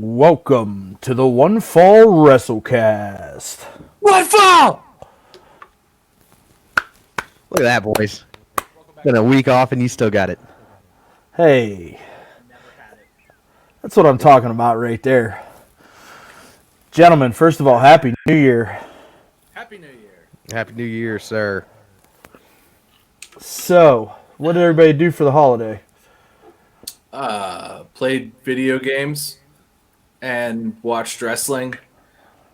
Welcome to the One Fall WrestleCast. One fall! Look at that, boys. Been a week off and you still got it. Hey, that's what I'm talking about right there. Gentlemen, first of all, Happy New Year. Happy New Year. Happy New Year, sir. So, what did everybody do for the holiday? Played video games and watched wrestling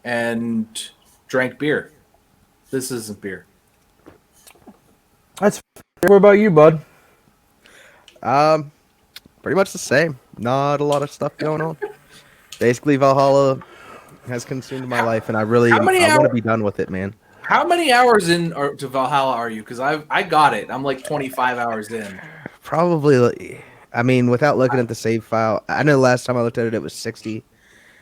and drank beer. This isn't beer. That's fair. What about you, bud? Pretty much the same. Not a lot of stuff going on. Basically, Valhalla has consumed my life, and I want to be done with it, man. How many hours to Valhalla are you? Because I got it. I'm like 25 hours in. Probably, without looking at the save file, I know the last time I looked at it, it was 60.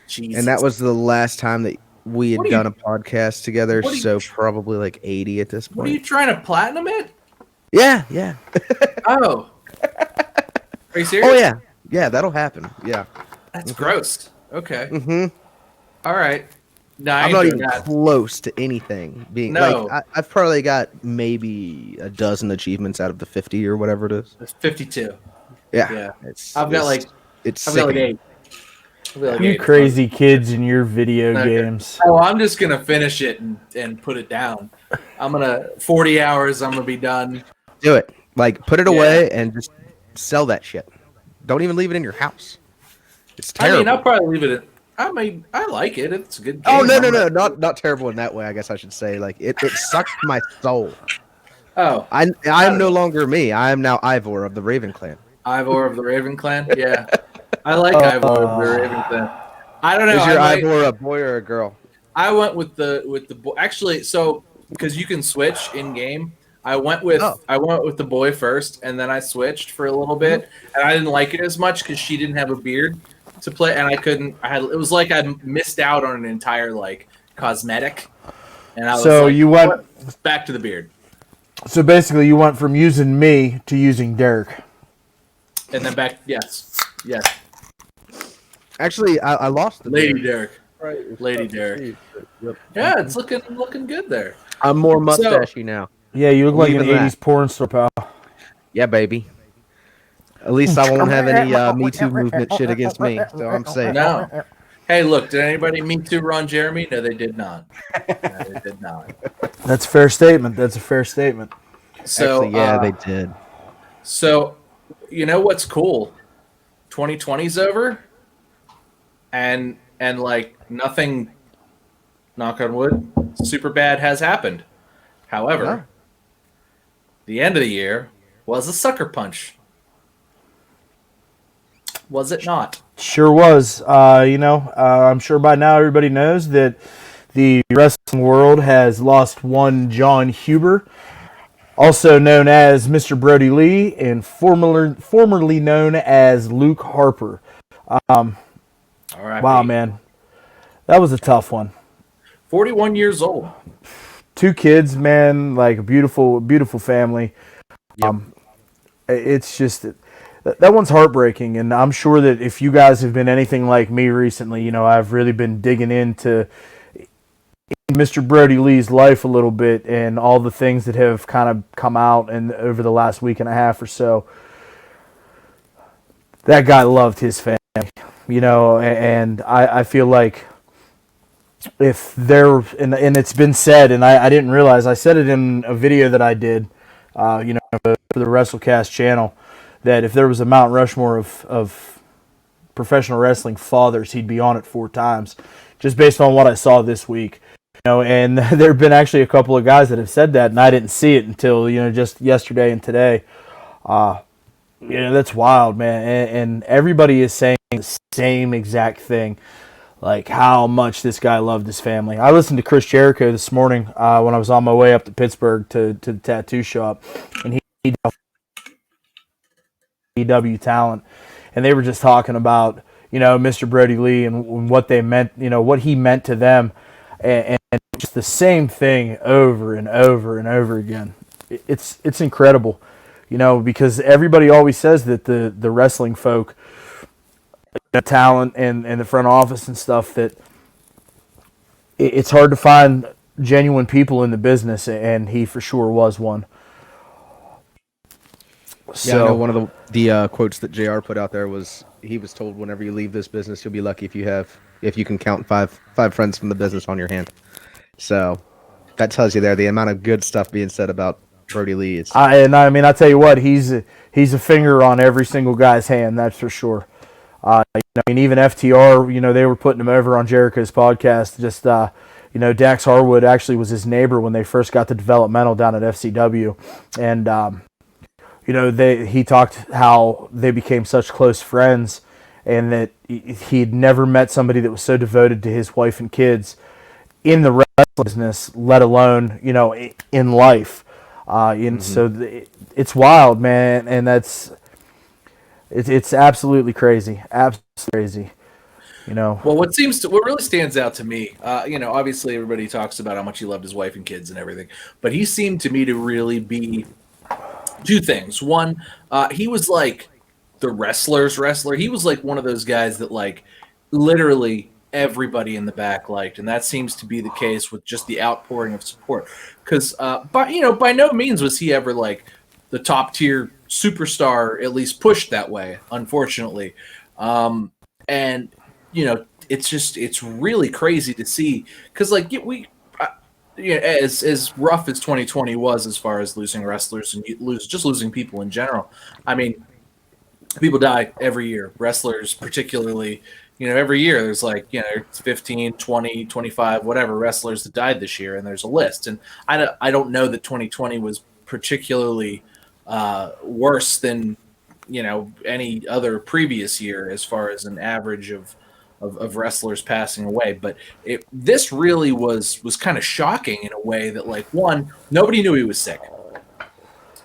Jesus. And that was the last time that we had done a podcast together, so probably like 80 at this point. What are you trying to platinum it? Yeah. Oh. Are you serious? Oh, yeah. Yeah, that'll happen. Yeah. That's gross. Okay. Mm-hmm. All right. No, I'm not even close to anything being I've probably got maybe a dozen achievements out of the 50 or whatever it is. It's 52. Yeah. I've got like 8. You crazy kids in your video games. Oh, I'm just gonna finish it and put it down. 40 hours. I'm gonna be done. Do it. Put it away and just sell that shit. Don't even leave it in your house. It's terrible. I'll probably leave it. I like it. It's a good game. Oh no, not terrible in that way. I guess I should say it sucked my soul. Oh, I'm no longer me. I am now Ivor of the Raven Clan. Ivor of the Raven Clan. Yeah, I like Ivor of the Raven Clan. I don't know. Is your Ivor a boy or a girl? I went with the boy. Actually, so because you can switch in game. I went with the boy first, and then I switched for a little bit, and I didn't like it as much because she didn't have a beard to play, and I couldn't. It was like I missed out on an entire cosmetic, and I was you went back to the beard. So basically, you went from using me to using Derek, and then back. Yes. Actually, I lost the Lady beard. Derek. Right, Lady Derek. Yep. Yeah, it's looking good there. I'm more mustachy now. Yeah, you look like an 80s porn star, pal. Yeah, baby. At least I won't have any Me Too movement shit against me, so I'm safe. No. Hey, look, did anybody Me Too Ron Jeremy? No, they did not. That's a fair statement. So, actually, yeah, they did. So, you know what's cool? 2020's over, and nothing, knock on wood, super bad has happened. However, the end of the year was a sucker punch. Was it not? Sure was. I'm sure by now everybody knows that the wrestling world has lost one Jon Huber, also known as Mr. Brodie Lee, and formerly known as Luke Harper. All right. Wow, man. That was a tough one. 41 years old. 2 kids, man, a beautiful, beautiful family. Yep. It's just that one's heartbreaking, and I'm sure that if you guys have been anything like me recently, I've really been digging into Mr. Brodie Lee's life a little bit and all the things that have kind of come out and over the last week and a half or so. That guy loved his family, and I feel like if there, and it's been said, and I didn't realize, I said it in a video that I did, for the WrestleCast channel, that if there was a Mount Rushmore of professional wrestling fathers, he'd be on it 4 times, just based on what I saw this week. And there have been actually a couple of guys that have said that, and I didn't see it until, just yesterday and today. That's wild, man. And everybody is saying the same exact thing. How much this guy loved his family. I listened to Chris Jericho this morning when I was on my way up to Pittsburgh to the tattoo shop, and he AEW talent, and they were just talking about Mr. Brodie Lee and what they meant, what he meant to them, and just the same thing over and over and over again. It's incredible, because everybody always says that the wrestling folk talent and the front office and stuff that it's hard to find genuine people in the business, and he for sure was one. Yeah, I know one of the quotes that JR put out there was he was told whenever you leave this business, you'll be lucky if you can count five friends from the business on your hand. So that tells you there the amount of good stuff being said about Brodie Lee is. I tell you what, he's a finger on every single guy's hand, that's for sure. Even FTR, they were putting him over on Jericho's podcast. Just Dax Harwood actually was his neighbor when they first got the developmental down at FCW, and he talked how they became such close friends, and that he'd never met somebody that was so devoted to his wife and kids in the wrestling business, let alone in life. So it's wild, man, and it's absolutely crazy, absolutely crazy. Well, what really stands out to me, obviously everybody talks about how much he loved his wife and kids and everything, but he seemed to me to really be two things. One, he was like the wrestler's wrestler. He was like one of those guys that like literally everybody in the back liked, and that seems to be the case with just the outpouring of support. Because, by no means was he ever like the top tier superstar, at least pushed that way, unfortunately. And it's really crazy to see, because like as rough as 2020 was as far as losing wrestlers and losing people in general. I mean, people die every year. Wrestlers, particularly, every year there's like, 15, 20, 25, whatever wrestlers that died this year, and there's a list. And I don't know that 2020 was particularly worse than, any other previous year as far as an average of wrestlers passing away. But this really was kind of shocking in a way that, like, one, nobody knew he was sick.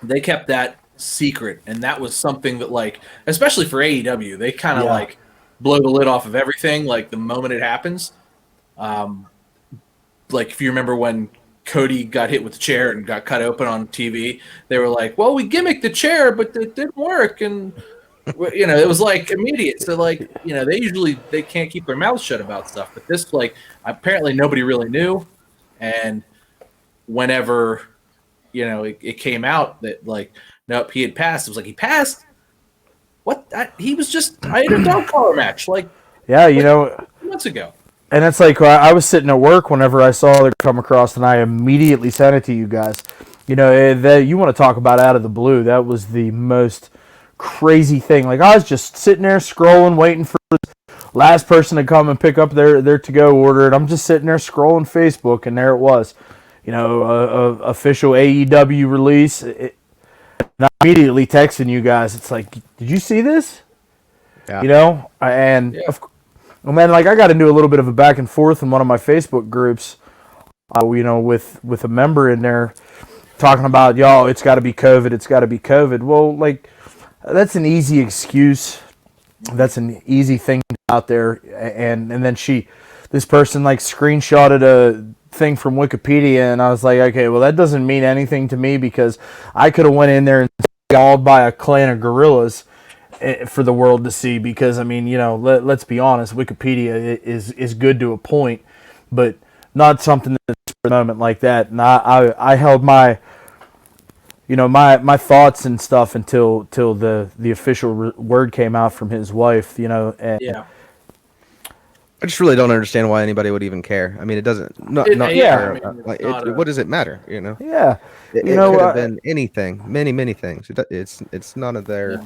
They kept that secret, and that was something that, like, especially for AEW, they kind of like blow the lid off of everything like the moment it happens. Like if you remember when Cody got hit with the chair and got cut open on TV, they were like, well, we gimmicked the chair, but it didn't work. And it was like immediate. So like, they can't keep their mouths shut about stuff, but this, like, apparently nobody really knew. And whenever, it came out that, like, nope, he had passed, it was like, he passed? What? He was just, I had a dog collar match, like, months ago. And it's like, I was sitting at work whenever I saw it come across, and I immediately sent it to you guys. You want to talk about out of the blue. That was the most crazy thing. Like, I was just sitting there scrolling, waiting for the last person to come and pick up their to-go order, and I'm just sitting there scrolling Facebook, and there it was. Official AEW release. And I'm immediately texting you guys. It's like, did you see this? Yeah. Man, like, I got into a little bit of a back and forth in one of my Facebook groups, with a member in there talking about, it's got to be COVID, it's got to be COVID. Well, like, that's an easy excuse. That's an easy thing out there. And then this person, like, screenshotted a thing from Wikipedia, and I was like, okay, well, that doesn't mean anything to me, because I could have went in there and got by a clan of gorillas for the world to see, because, I mean, let's be honest, Wikipedia is good to a point, but not something that's for a moment like that. And I held my my thoughts and stuff until the official word came out from his wife, and yeah. I just really don't understand why anybody would even care. I mean, it doesn't. What does it matter? Yeah. It could have been anything, many things. It's none of their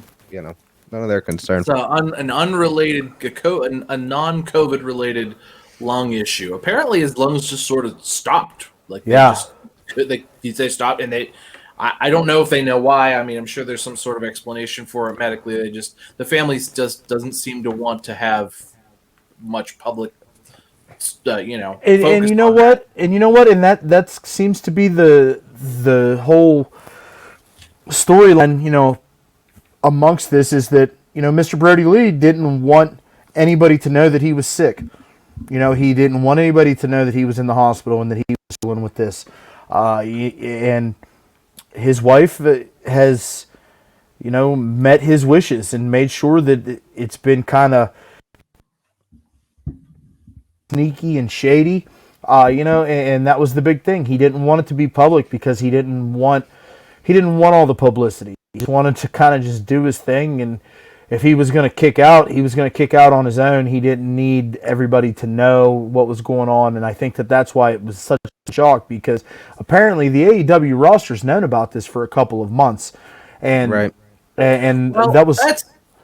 none of their concern. So an unrelated, a non-COVID related lung issue. Apparently, his lungs just sort of stopped. Like, they stopped, and I don't know if they know why. I mean, I'm sure there's some sort of explanation for it medically. The family just doesn't seem to want to have much public, and you know what, and that seems to be the whole storyline, amongst this, is that, Mr. Brodie Lee didn't want anybody to know that he was sick. He didn't want anybody to know that he was in the hospital and that he was dealing with this. And his wife has, met his wishes and made sure that it's been kind of sneaky and shady. And that was the big thing. He didn't want it to be public because he didn't want all the publicity. He wanted to kind of just do his thing, and if he was going to kick out, he was going to kick out on his own. He didn't need everybody to know what was going on, and I think that's why it was such a shock, because apparently the AEW roster's known about this for a couple of months, and right. And Well, that was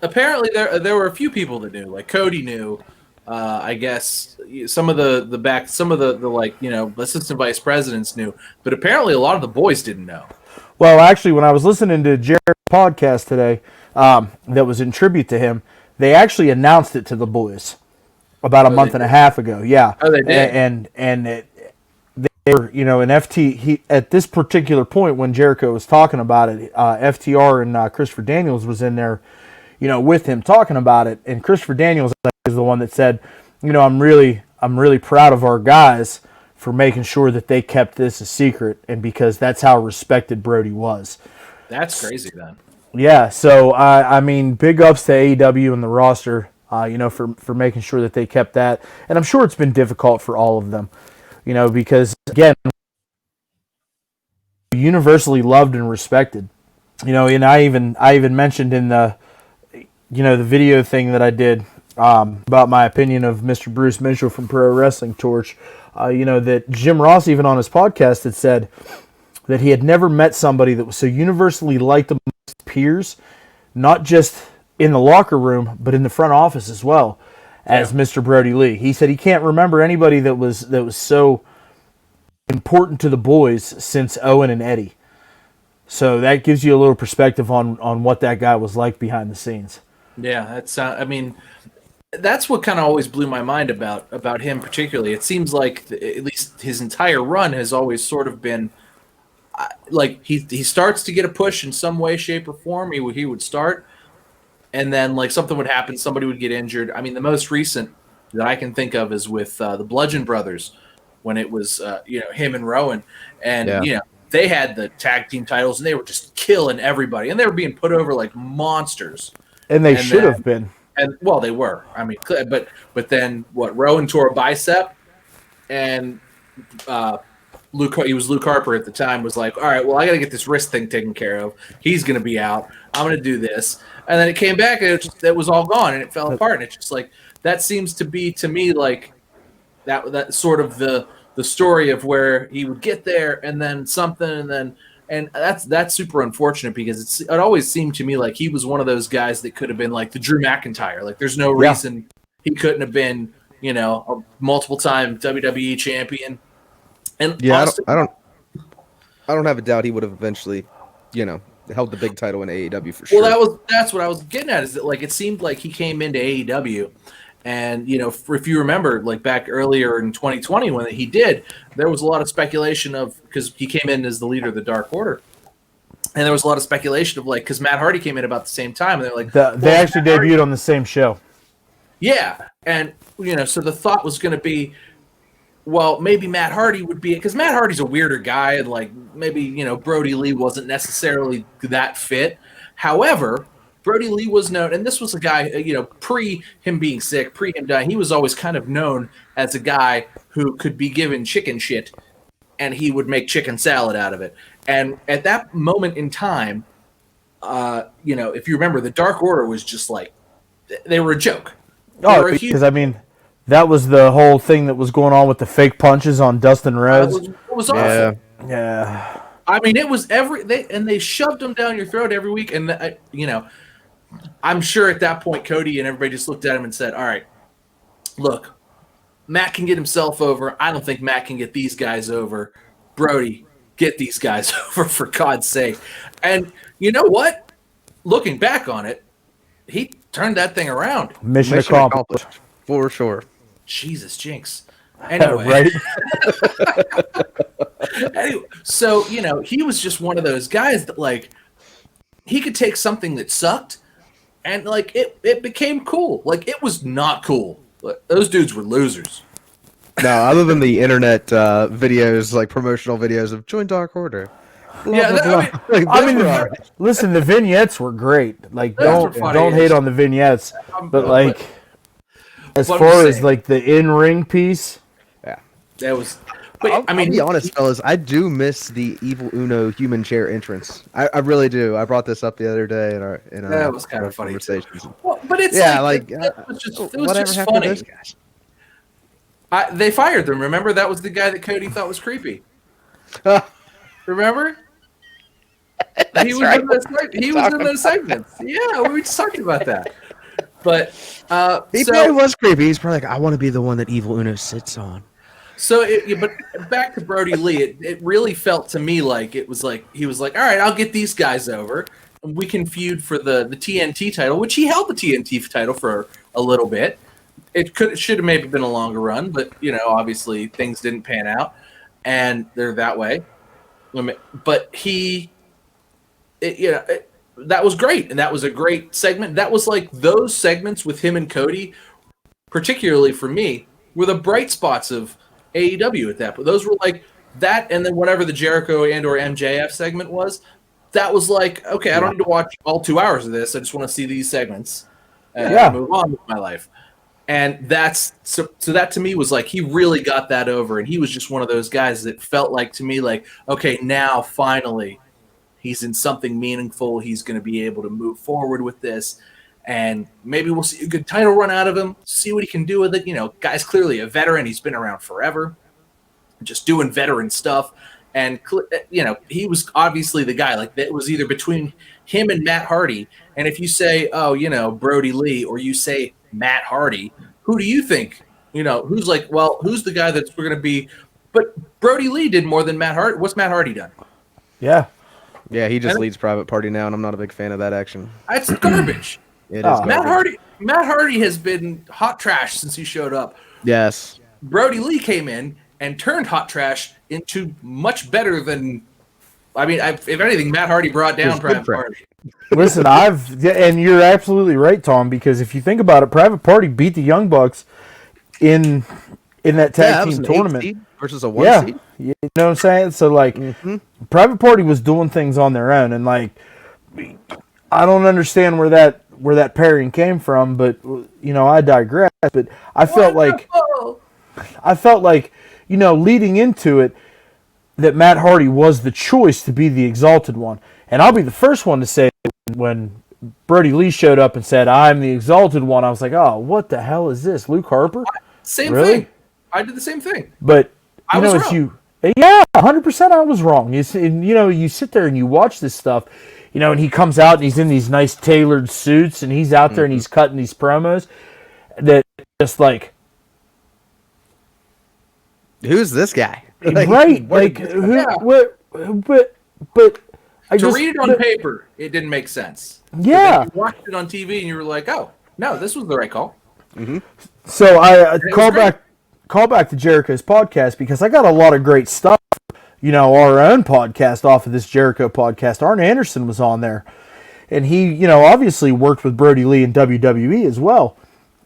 apparently there were a few people that knew, like Cody knew. I guess some of the assistant vice presidents knew, but apparently a lot of the boys didn't know. Well, actually, when I was listening to Jared's podcast today, that was in tribute to him, they actually announced it to the boys about a month and a half ago. Yeah. Oh, they did. They were, in FT, at this particular point when Jericho was talking about it, FTR and Christopher Daniels was in there, with him talking about it. And Christopher Daniels is the one that said, I'm really proud of our guys for making sure that they kept this a secret, and because that's how respected Brodie was. That's crazy, then. Yeah, so I mean, big ups to AEW and the roster, for making sure that they kept that, and I'm sure it's been difficult for all of them, because again, universally loved and respected, and I even mentioned in the, the video thing that I did about my opinion of Mr. Bruce Mitchell from Pro Wrestling Torch. That Jim Ross, even on his podcast, had said that he had never met somebody that was so universally liked amongst peers, not just in the locker room, but in the front office as well, as Mr. Brodie Lee. He said he can't remember anybody that was so important to the boys since Owen and Eddie. So that gives you a little perspective on what that guy was like behind the scenes. Yeah, that's what kind of always blew my mind about him particularly. It seems like at least his entire run has always sort of been like he starts to get a push in some way, shape, or form. He would start, and then like something would happen, somebody would get injured. I mean, the most recent that I can think of is with the Bludgeon Brothers, when it was him and Rowan, and they had the tag team titles and they were just killing everybody, and they were being put over like monsters. And they should have been. And well, they were. I mean, but then what? Rowan tore a bicep, and Luke Harper at the time was like, "All right, well, I got to get this wrist thing taken care of. He's going to be out. I'm going to do this." And then it came back, and it was all gone, and it fell apart. And it's just like that seems to be to me like that sort of the story of where he would get there, and then something, and that's super unfortunate, because it always seemed to me like he was one of those guys that could have been like the Drew McIntyre. Like there's no reason he couldn't have been, a multiple-time WWE champion. And honestly, I don't have a doubt he would have eventually, held the big title in AEW for sure. Well, that's what I was getting at, is that like it seemed like he came into AEW. And, if you remember, like back earlier in 2020 when he did, there was a lot of speculation because he came in as the leader of the Dark Order. And there was a lot of speculation of because Matt Hardy came in about the same time. And they're like, they actually debuted on the same show. Yeah. And, so the thought was going to be, well, maybe Matt Hardy would be, because Matt Hardy's a weirder guy. And maybe, Brodie Lee wasn't necessarily that fit. However, Brodie Lee was known, and this was a guy, pre him being sick, pre him dying, he was always kind of known as a guy who could be given chicken shit, and he would make chicken salad out of it. And at that moment in time, if you remember, the Dark Order was just like, they were a joke. Because, that was the whole thing that was going on with the fake punches on Dustin Rhodes. It was awful. Yeah. I mean, it was they shoved them down your throat every week, and I'm sure at that point Cody and everybody just looked at him and said, "All right, look, Matt can get himself over. I don't think Matt can get these guys over. Brodie, get these guys over for God's sake." And you know what? Looking back on it, he turned that thing around. Mission accomplished. For sure. Jesus, jinx. Anyway, right? Anyway, so he was just one of those guys that he could take something that sucked, and it became cool. It was not cool. Those dudes were losers. No, other than the internet videos, promotional videos of join Dark Order. Blah, blah, blah. Listen, the vignettes were great. Don't hate on the vignettes, but As What I'm far as saying. like the in-ring piece, That was. But I'll I mean, be honest, fellas. I do miss the Evil Uno human chair entrance. I really do. I brought this up the other day in that was kind our of funny too. conversations. Well, but it's Yeah, like it was whatever just happened to funny. those guys? They fired them. Remember, that was the guy that Cody thought was creepy. Remember? He was right. in those segments. Yeah, we were just talking about that. But He so probably was creepy. He's probably like, I want to be the one that Evil Uno sits on. but back to Brodie Lee, it really felt to me like it was like he was like, all right, I'll get these guys over, and we can feud for the TNT title, which he held the TNT title for a little bit. It should have maybe been a longer run, but obviously things didn't pan out, and they're that way. But that was great, and that was a great segment. That was like those segments with him and Cody, particularly for me, were the bright spots of AEW at that point. Those were like that, and then whatever the Jericho and or MJF segment was, that was like, okay, I don't need to watch all 2 hours of this. I just want to see these segments and move on with my life. And that's so that to me was like he really got that over, and he was just one of those guys that felt like to me like, okay, now finally he's in something meaningful. He's going to be able to move forward with this. And maybe we'll see a good title run out of him, see what he can do with it. Guy's clearly a veteran. He's been around forever, just doing veteran stuff. And, he was obviously the guy. Like, that was either between him and Matt Hardy. And if you say, Brodie Lee, or you say Matt Hardy, who do you think? Who's like, well, who's the guy we're going to be? But Brodie Lee did more than Matt Hardy. What's Matt Hardy done? yeah. Yeah, he just leads Private Party now, and I'm not a big fan of that action. That's garbage. It is garbage. Matt Hardy has been hot trash since he showed up. Yes. Brodie Lee came in and turned hot trash into much better than. I mean, if anything, Matt Hardy brought down Private Party. Listen, and you're absolutely right, Tom, because if you think about it, Private Party beat the Young Bucks in that tag team tournament. 8 seed versus a 1 seed. You know what I'm saying? So, like, Private Party was doing things on their own, and, like, I don't understand where that pairing came from, but, I digress. But I felt like, leading into it, that Matt Hardy was the choice to be the Exalted One. And I'll be the first one to say when Brodie Lee showed up and said, I'm the Exalted One, I was like, oh, what the hell is this? Luke Harper? Same really? thing. I did the same thing. But, I was wrong. 100% I was wrong. You sit there and you watch this stuff, and he comes out and he's in these nice tailored suits and he's out there and he's cutting these promos that just like, who's this guy? Right? Like, who? Yeah. What? But To read it on paper, it didn't make sense. Yeah. You watched it on TV and you were like, oh, no, this was the right call. So I call back to Jericho's podcast because I got a lot of great stuff. Our own podcast off of this Jericho podcast. Arn Anderson was on there, and he, obviously worked with Brodie Lee in WWE as well.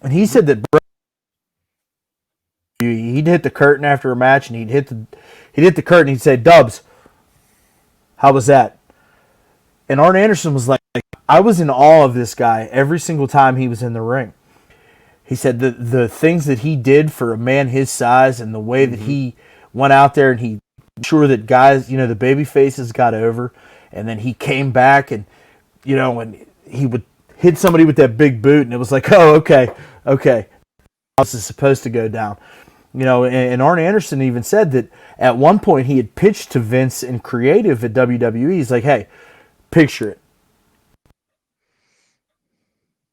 And he said that he'd hit the curtain after a match, and he'd hit the curtain. And he'd say, "Dubs, how was that?" And Arn Anderson was like, "I was in awe of this guy every single time he was in the ring." He said the things that he did for a man his size and the way that he went out there and he made sure that guys, the baby faces got over, and then he came back and, and he would hit somebody with that big boot, and it was like, oh, okay, this is supposed to go down. And Arn Anderson even said that at one point he had pitched to Vince in creative at WWE. He's like, hey, picture it.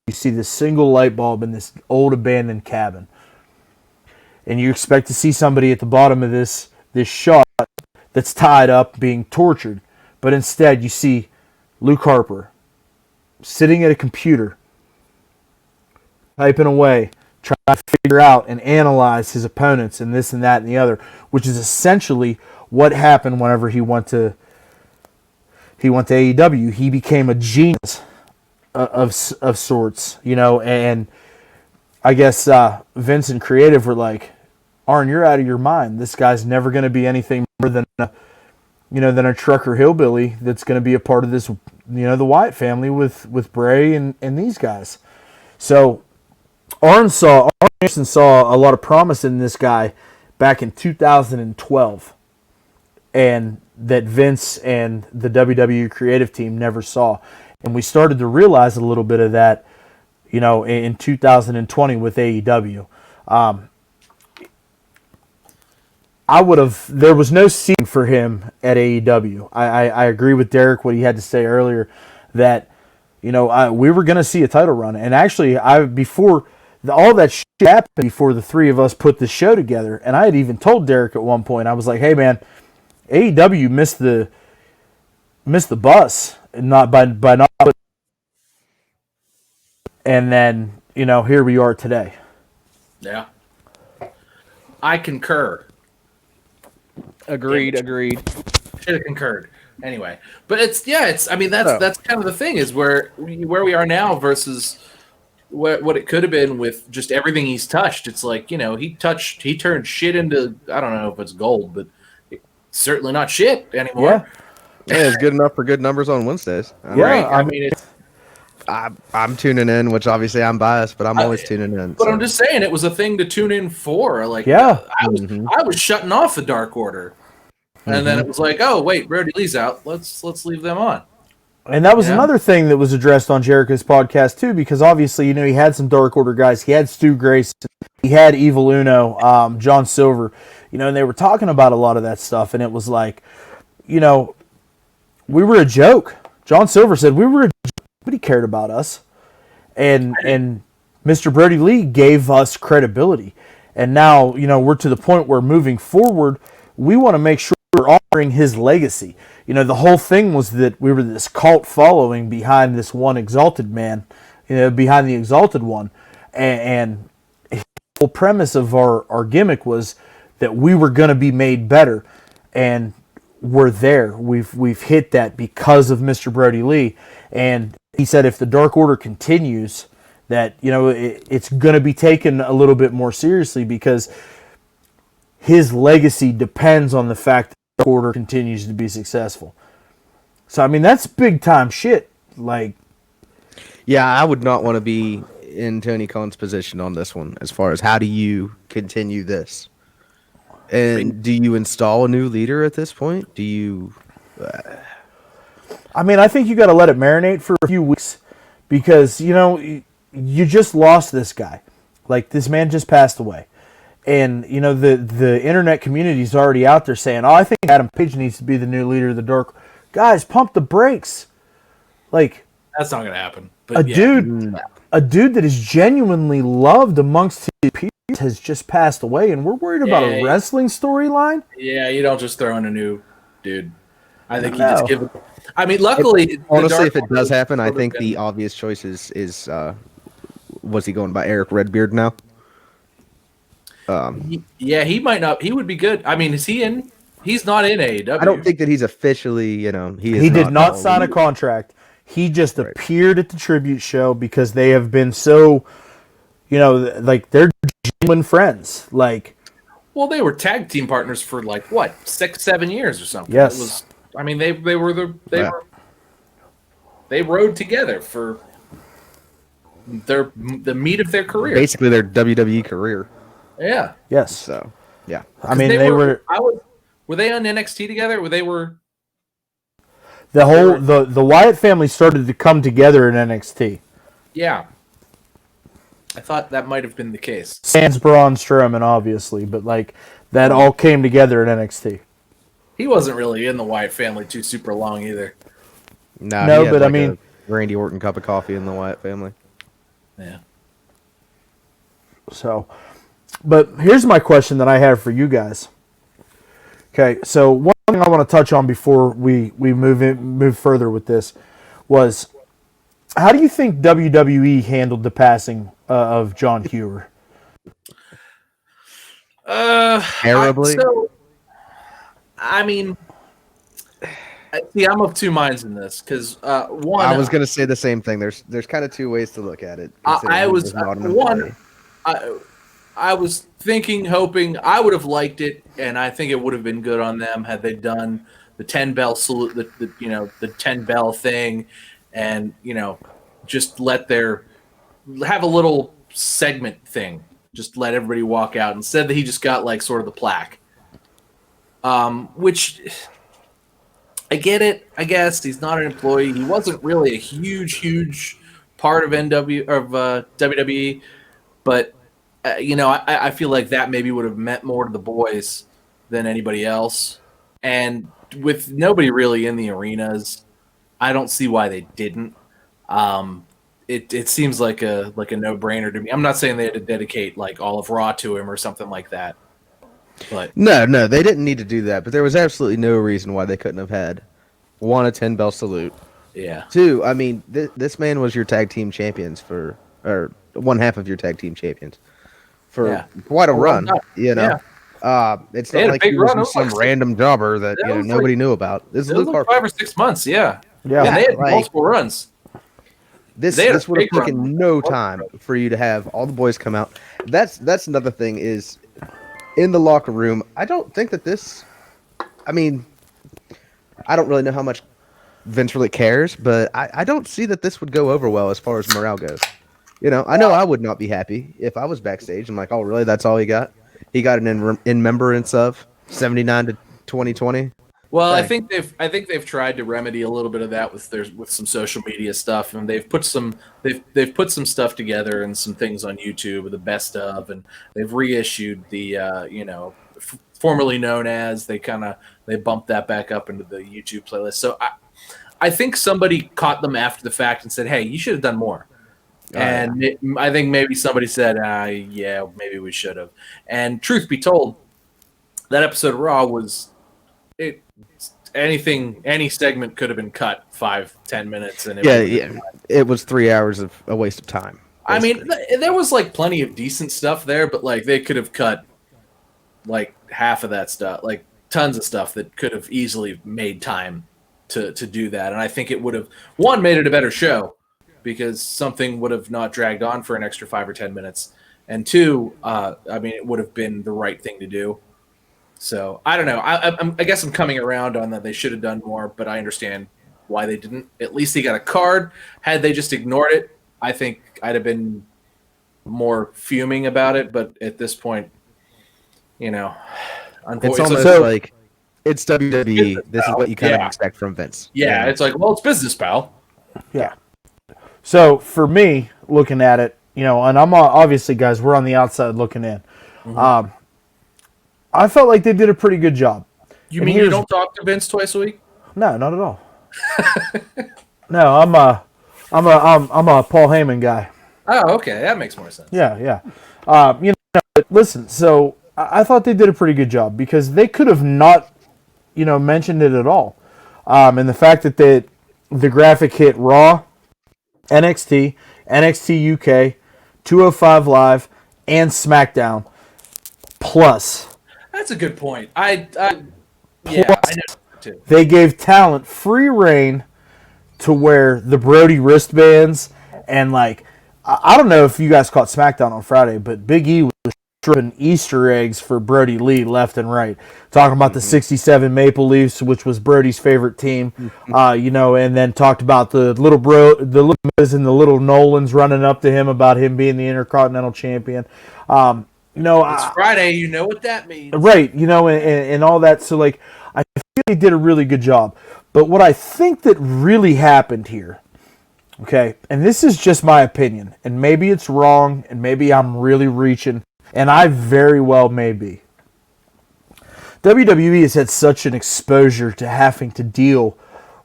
You see this single light bulb in this old abandoned cabin. And you expect to see somebody at the bottom of this shot that's tied up being tortured. But instead you see Luke Harper sitting at a computer, typing away, trying to figure out and analyze his opponents and this and that and the other, which is essentially what happened whenever he went to AEW. He became a genius of sorts, and I guess Vince and creative were like, Arn, you're out of your mind. This guy's never going to be anything more than a trucker hillbilly that's going to be a part of this, the Wyatt family with Bray and these guys. So Arn saw Anderson saw a lot of promise in this guy back in 2012, and that Vince and the WWE creative team never saw. And we started to realize a little bit of that, in 2020 with AEW. There was no ceiling for him at AEW. I agree with Derek, what he had to say earlier, that, we were going to see a title run. And actually, before all that shit happened, before the three of us put the show together, and I had even told Derek at one point, I was like, hey man, AEW missed the bus, not by not. And then, here we are today. Yeah. I concur. Agreed. Should have concurred. Anyway, but that's kind of the thing, is where we are now versus what it could have been with just everything he's touched. It's like, he turned shit into, I don't know if it's gold, but it's certainly not shit anymore. Yeah, it's good enough for good numbers on Wednesdays. Right. I mean, it's. I'm tuning in, which obviously I'm biased, but I'm always tuning in. But I'm just saying, it was a thing to tune in for. Like, I was shutting off the Dark Order, and then it was like, oh wait, Brodie Lee's out. Let's leave them on. And that was another thing that was addressed on Jericho's podcast too, because obviously, he had some Dark Order guys. He had Stu Grayson, he had Evil Uno, John Silver, and they were talking about a lot of that stuff, and it was like, we were a joke. John Silver said we were a joke. Nobody cared about us, and Mr. Brodie Lee gave us credibility, and now we're to the point where moving forward, we want to make sure we're honoring his legacy. The whole thing was that we were this cult following behind this one exalted man, behind the exalted one, and the whole premise of our gimmick was that we were going to be made better, and we're there. We've hit that because of Mr. Brodie Lee, and he said if the Dark Order continues, that it's going to be taken a little bit more seriously, because his legacy depends on the fact that the Dark Order continues to be successful. So I mean, that's big time shit. Like, yeah, I would not want to be in Tony Khan's position on this one, as far as how do you continue this, and do you install a new leader at this point? Do you? I mean, I think you got to let it marinate for a few weeks, because, you just lost this guy. Like, this man just passed away. And, the internet community is already out there saying, oh, I think Adam Page needs to be the new leader of the Dark. Guys, pump the brakes. Like, that's not going to happen. But a dude that is genuinely loved amongst his peers has just passed away, and we're worried about a wrestling storyline? Yeah, you don't just throw in a new dude. I think you just give it. I mean, luckily, honestly, if it does happen, I think the obvious choice is was he going by Eric Redbeard now? He might not. He would be good. I mean, is he in? He's not in AEW. I don't think that he's officially. He did not sign a contract. He just appeared at the tribute show because they have been so, like, they're genuine friends. Like, well, they were tag team partners for like what, 6-7 years or something. Yes. It was. I mean, they rode together for the meat of their career. Basically, their WWE career. Yeah. Yes. So, yeah. I mean, they were. Were they on NXT together? The Wyatt family started to come together in NXT. Yeah. I thought that might have been the case. Sans Braun Strowman, obviously, but like that all came together in NXT. He wasn't really in the Wyatt family too super long either. No, but I mean, Randy Orton cup of coffee in the Wyatt family. Yeah. So, but here's my question that I have for you guys. Okay, so one thing I want to touch on before we move further with this was, how do you think WWE handled the passing of Jon Huber? Terribly. I mean, see, I'm of two minds in this, because one, I was going to say the same thing. There's kind of two ways to look at it. I was thinking, hoping, I would have liked it, and I think it would have been good on them had they done the 10 bell salute, the 10 bell thing, and just have a little segment thing just let everybody walk out. Instead, that he just got like sort of the plaque. Which I get it. I guess he's not an employee. He wasn't really a huge part of WWE, but I feel like that maybe would have meant more to the boys than anybody else. And with nobody really in the arenas, I don't see why they didn't. It seems like a no-brainer to me. I'm not saying they had to dedicate like all of Raw to him or something like that. But No, they didn't need to do that. But there was absolutely no reason why they couldn't have had one, a 10-bell salute. Yeah. Two, I mean, this man was your tag team champions or one half of your tag team champions for quite a run. You know, it's not like he was just some random jobber that nobody knew about. This is Luke Harper. 5 or 6 months. Yeah. Yeah. And they had multiple runs. This would have taken no time for you to have all the boys come out. That's another thing is in the locker room. I don't think that this. I mean, I don't really know how much Vince really cares, but I don't see that this would go over well as far as morale goes. I know I would not be happy if I was backstage. I'm like, oh, really? That's all he got? He got an in remembrance of 79 to 2020. Well, I think they've tried to remedy a little bit of that with some social media stuff, and they've put some stuff together and some things on YouTube with the best of, and they've reissued the formerly known as they bumped that back up into the YouTube playlist. So I think somebody caught them after the fact and said, "Hey, you should have done more." I think maybe somebody said, "Yeah, maybe we should have." And truth be told, that episode of Raw was any segment could have been cut 5-10 minutes, and it was 3 hours of a waste of time. Basically. I mean, there was like plenty of decent stuff there, but like they could have cut like half of that stuff, like tons of stuff that could have easily made time to do that. And I think it would have made it a better show because something would have not dragged on for an extra 5 or 10 minutes, and two, it would have been the right thing to do. So I don't know. I guess I'm coming around on that. They should have done more, but I understand why they didn't. At least they got a card. Had they just ignored it, I think I'd have been more fuming about it. But at this point, unfortunately, it's almost like it's WWE. This is what you kind of expect from Vince. Yeah, it's like, well, it's business, pal. Yeah. So for me, looking at it, and I'm obviously, guys, we're on the outside looking in. Mm-hmm. I felt like they did a pretty good job. You mean you don't talk to Vince twice a week? No, not at all. No, I'm a Paul Heyman guy. Oh, okay, that makes more sense. Yeah. Listen. So I thought they did a pretty good job because they could have not, mentioned it at all. And the fact that the graphic hit Raw, NXT, NXT UK, 205 Live, and SmackDown, plus. That's a good point. I know too. They gave talent free reign to wear the Brodie wristbands and I don't know if you guys caught SmackDown on Friday, but Big E was stripping Easter eggs for Brodie Lee left and right, talking about the '67 Maple Leafs, which was Brodie's favorite team, and then talked about the little Miz and the little Nolans running up to him about him being the Intercontinental Champion. It's Friday. You know what that means, right? And all that. So, I feel they did a really good job. But what I think that really happened here, okay, and this is just my opinion, and maybe it's wrong, and maybe I'm really reaching, and I very well may be. WWE has had such an exposure to having to deal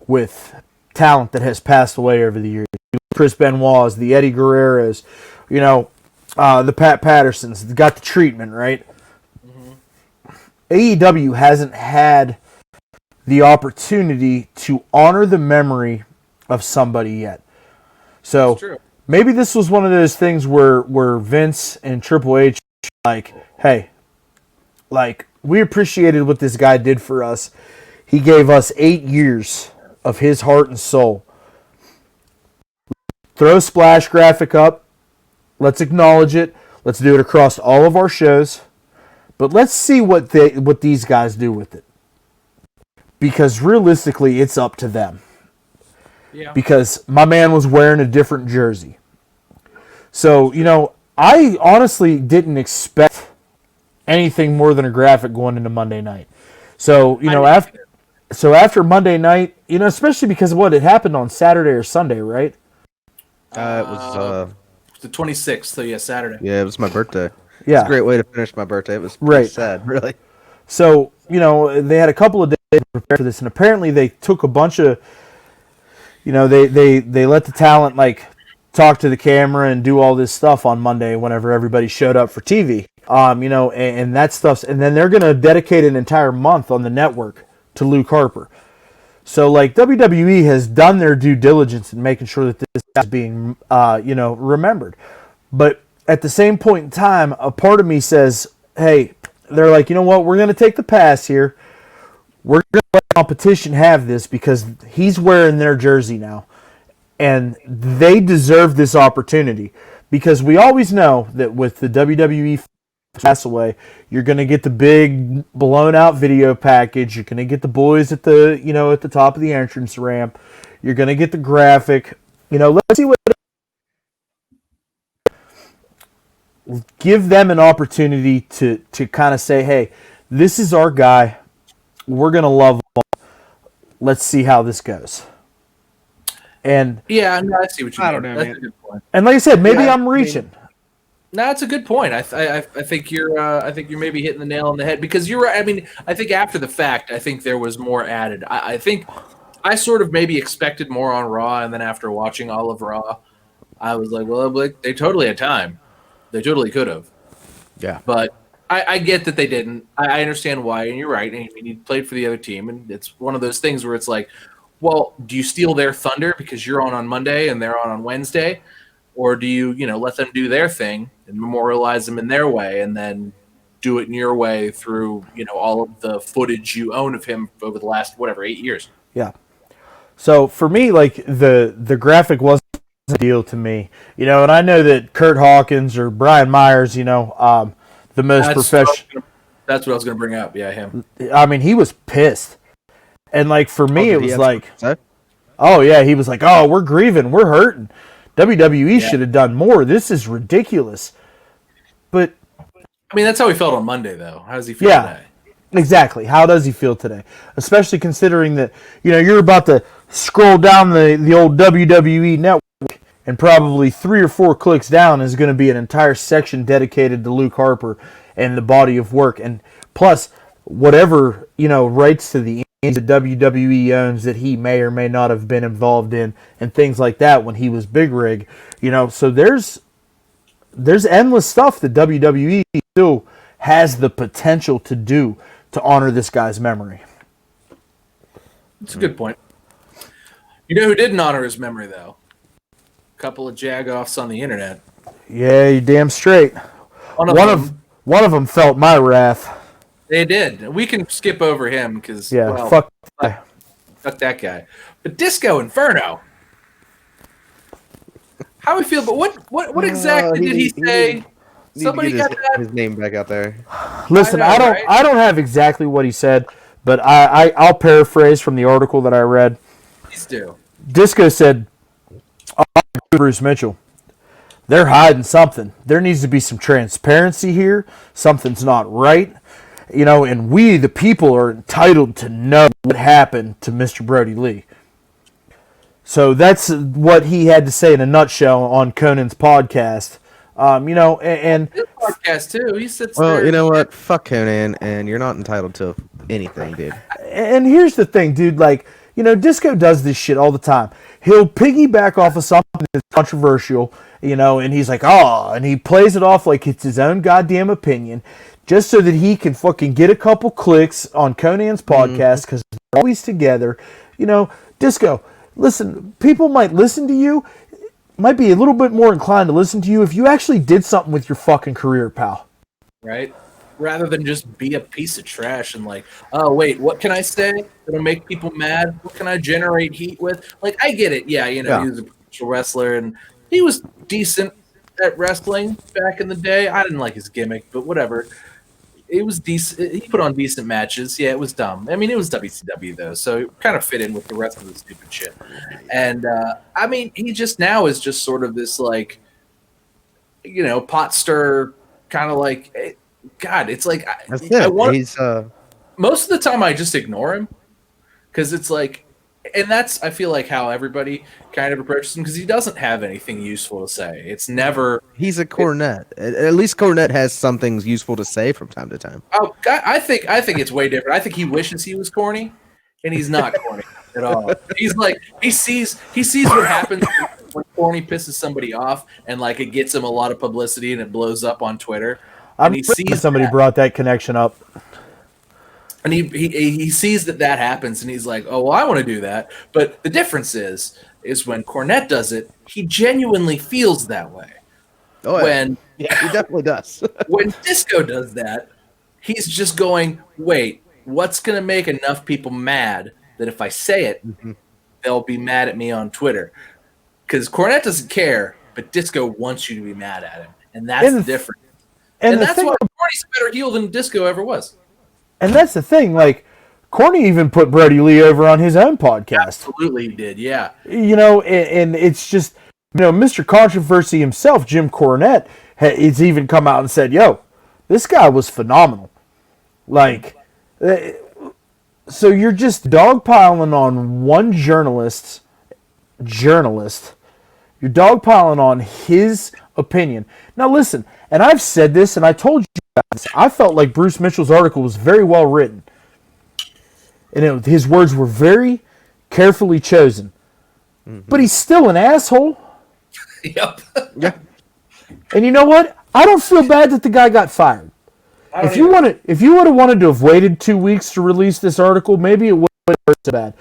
with talent that has passed away over the years. Chris Benoit's, the Eddie Guerrero's, the Pat Pattersons got the treatment, right? Mm-hmm. AEW hasn't had the opportunity to honor the memory of somebody yet. So maybe this was one of those things where Vince and Triple H hey, we appreciated what this guy did for us. He gave us 8 years of his heart and soul. Throw a splash graphic up. Let's acknowledge it. Let's do it across all of our shows. But let's see what these guys do with it. Because realistically, it's up to them. Yeah. Because my man was wearing a different jersey. So, I honestly didn't expect anything more than a graphic going into Monday night. So, after Monday night, especially because of what had happened on Saturday or Sunday, right? It was the 26th. So yeah, Saturday. yeah, it was my birthday. It's Yeah. a great way to finish my birthday. It was pretty Right. sad, really. So, they had a couple of days to prepare for this, and apparently they took a bunch of, they let the talent talk to the camera and do all this stuff on Monday whenever everybody showed up for TV. And that stuff's, and then they're gonna dedicate an entire month on the network to Luke Harper. So WWE has done their due diligence in making sure that this is being remembered. But at the same point in time, a part of me says, hey, they're like, you know what, we're gonna take the pass here. We're gonna let competition have this because he's wearing their jersey now. And they deserve this opportunity because we always know that with the WWE pass away, you're going to get the big blown out video package. You're going to get the boys at the at the top of the entrance ramp. You're going to get the graphic. Let's see what. Give them an opportunity to kind of say, hey, this is our guy. We're going to love him. Let's see how this goes. And yeah, no, I see what you mean. I don't know, That's man. a good point. And like I said, maybe I'm reaching. No, that's a good point. I think you're maybe hitting the nail on the head because you're right. I mean, I think after the fact, I think there was more added. I think I sort of maybe expected more on Raw, and then after watching all of Raw, I was like, well, they totally had time. They totally could have. Yeah. But I get that they didn't. I understand why, and you're right. I mean, you played for the other team, and it's one of those things where it's like, well, do you steal their thunder because you're on Monday and they're on Wednesday? Or do you, let them do their thing and memorialize them in their way and then do it in your way through, all of the footage you own of him over the last, 8 years? Yeah. So for me, the graphic wasn't a deal to me, and I know that Kurt Hawkins or Brian Myers, the most professional. That's what I was going to bring up. Yeah, him. I mean, he was pissed. And for me, it was like, Huh? oh yeah, he was like, oh, we're grieving, we're hurting. WWE should have done more. This is ridiculous. But I mean, that's how he felt on Monday, though. How does he feel today? Exactly. How does he feel today? Especially considering that, you're about to scroll down the old WWE network and probably 3 or 4 clicks down is going to be an entire section dedicated to Luke Harper and the body of work. And plus, whatever, rights to the WWE owns that he may or may not have been involved in and things like that when he was big rig, so there's endless stuff that WWE still has the potential to do to honor this guy's memory. That's a good point. You know who didn't honor his memory, though? A couple of jagoffs on the internet. Yeah, you're damn straight. One of them felt my wrath. They did. We can skip over him because fuck that guy. But Disco Inferno. How we feel? But what exactly did he say? Somebody got his name back out there. Listen, I don't have exactly what he said, but I'll paraphrase from the article that I read. Please do. Disco said, Bruce Mitchell, they're hiding something. There needs to be some transparency here. Something's not right. And we, the people, are entitled to know what happened to Mr. Brodie Lee. So that's what he had to say in a nutshell on Conan's podcast. And his podcast too. He sits well, there. you know what? Fuck Conan, and you're not entitled to anything, dude. And here's the thing, dude. Disco does this shit all the time. He'll piggyback off of something that's controversial, and he's like, oh, and he plays it off like it's his own goddamn opinion, just so that he can fucking get a couple clicks on Conan's podcast because they're always together. Disco, listen, people might listen to you, might be a little bit more inclined to listen to you if you actually did something with your fucking career, pal. Right? Rather than just be a piece of trash and oh, wait, what can I say that'll make people mad? What can I generate heat with? I get it. Yeah, he was a professional wrestler, and he was decent at wrestling back in the day. I didn't like his gimmick, but whatever. It was decent. He put on decent matches. Yeah, it was dumb. I mean, it was WCW, though, so it kind of fit in with the rest of the stupid shit. And, he just now is just sort of this, pot stir kind of like, God, it's like That's it. He's most of the time I just ignore him because it's like, and that's I feel like how everybody kind of approaches him because he doesn't have anything useful to say. It's never. He's a Cornette. At least Cornette has some things useful to say from time to time. Oh, God, I think it's way different. I think he wishes he was corny, and he's not corny at all. He's like he sees what happens when corny pisses somebody off, and like it gets him a lot of publicity, and it blows up on Twitter. And he sees somebody brought that connection up. And he sees that happens, and he's like, "Oh, well, I want to do that." But the difference is when Cornette does it, he genuinely feels that way. Oh, yeah, he definitely does. When Disco does that, he's just going, "Wait, what's going to make enough people mad that if I say it, they'll be mad at me on Twitter?" Because Cornette doesn't care, but Disco wants you to be mad at him, and that's the difference. And that's why Corny's a better heel than Disco ever was. And that's the thing, like, Corny even put Brodie Lee over on his own podcast. Absolutely, he did, yeah. And it's just, Mr. Controversy himself, Jim Cornette, has even come out and said, yo, this guy was phenomenal. Like, so you're just dogpiling on one journalist. You're dogpiling on his opinion. Now, listen, and I've said this, and I told you guys, I felt like Bruce Mitchell's article was very well written. And his words were very carefully chosen. But he's still an asshole. Yep. Yeah. And you know what? I don't feel bad that the guy got fired. If you would have wanted to have waited 2 weeks to release this article, maybe it wouldn't have hurt so bad.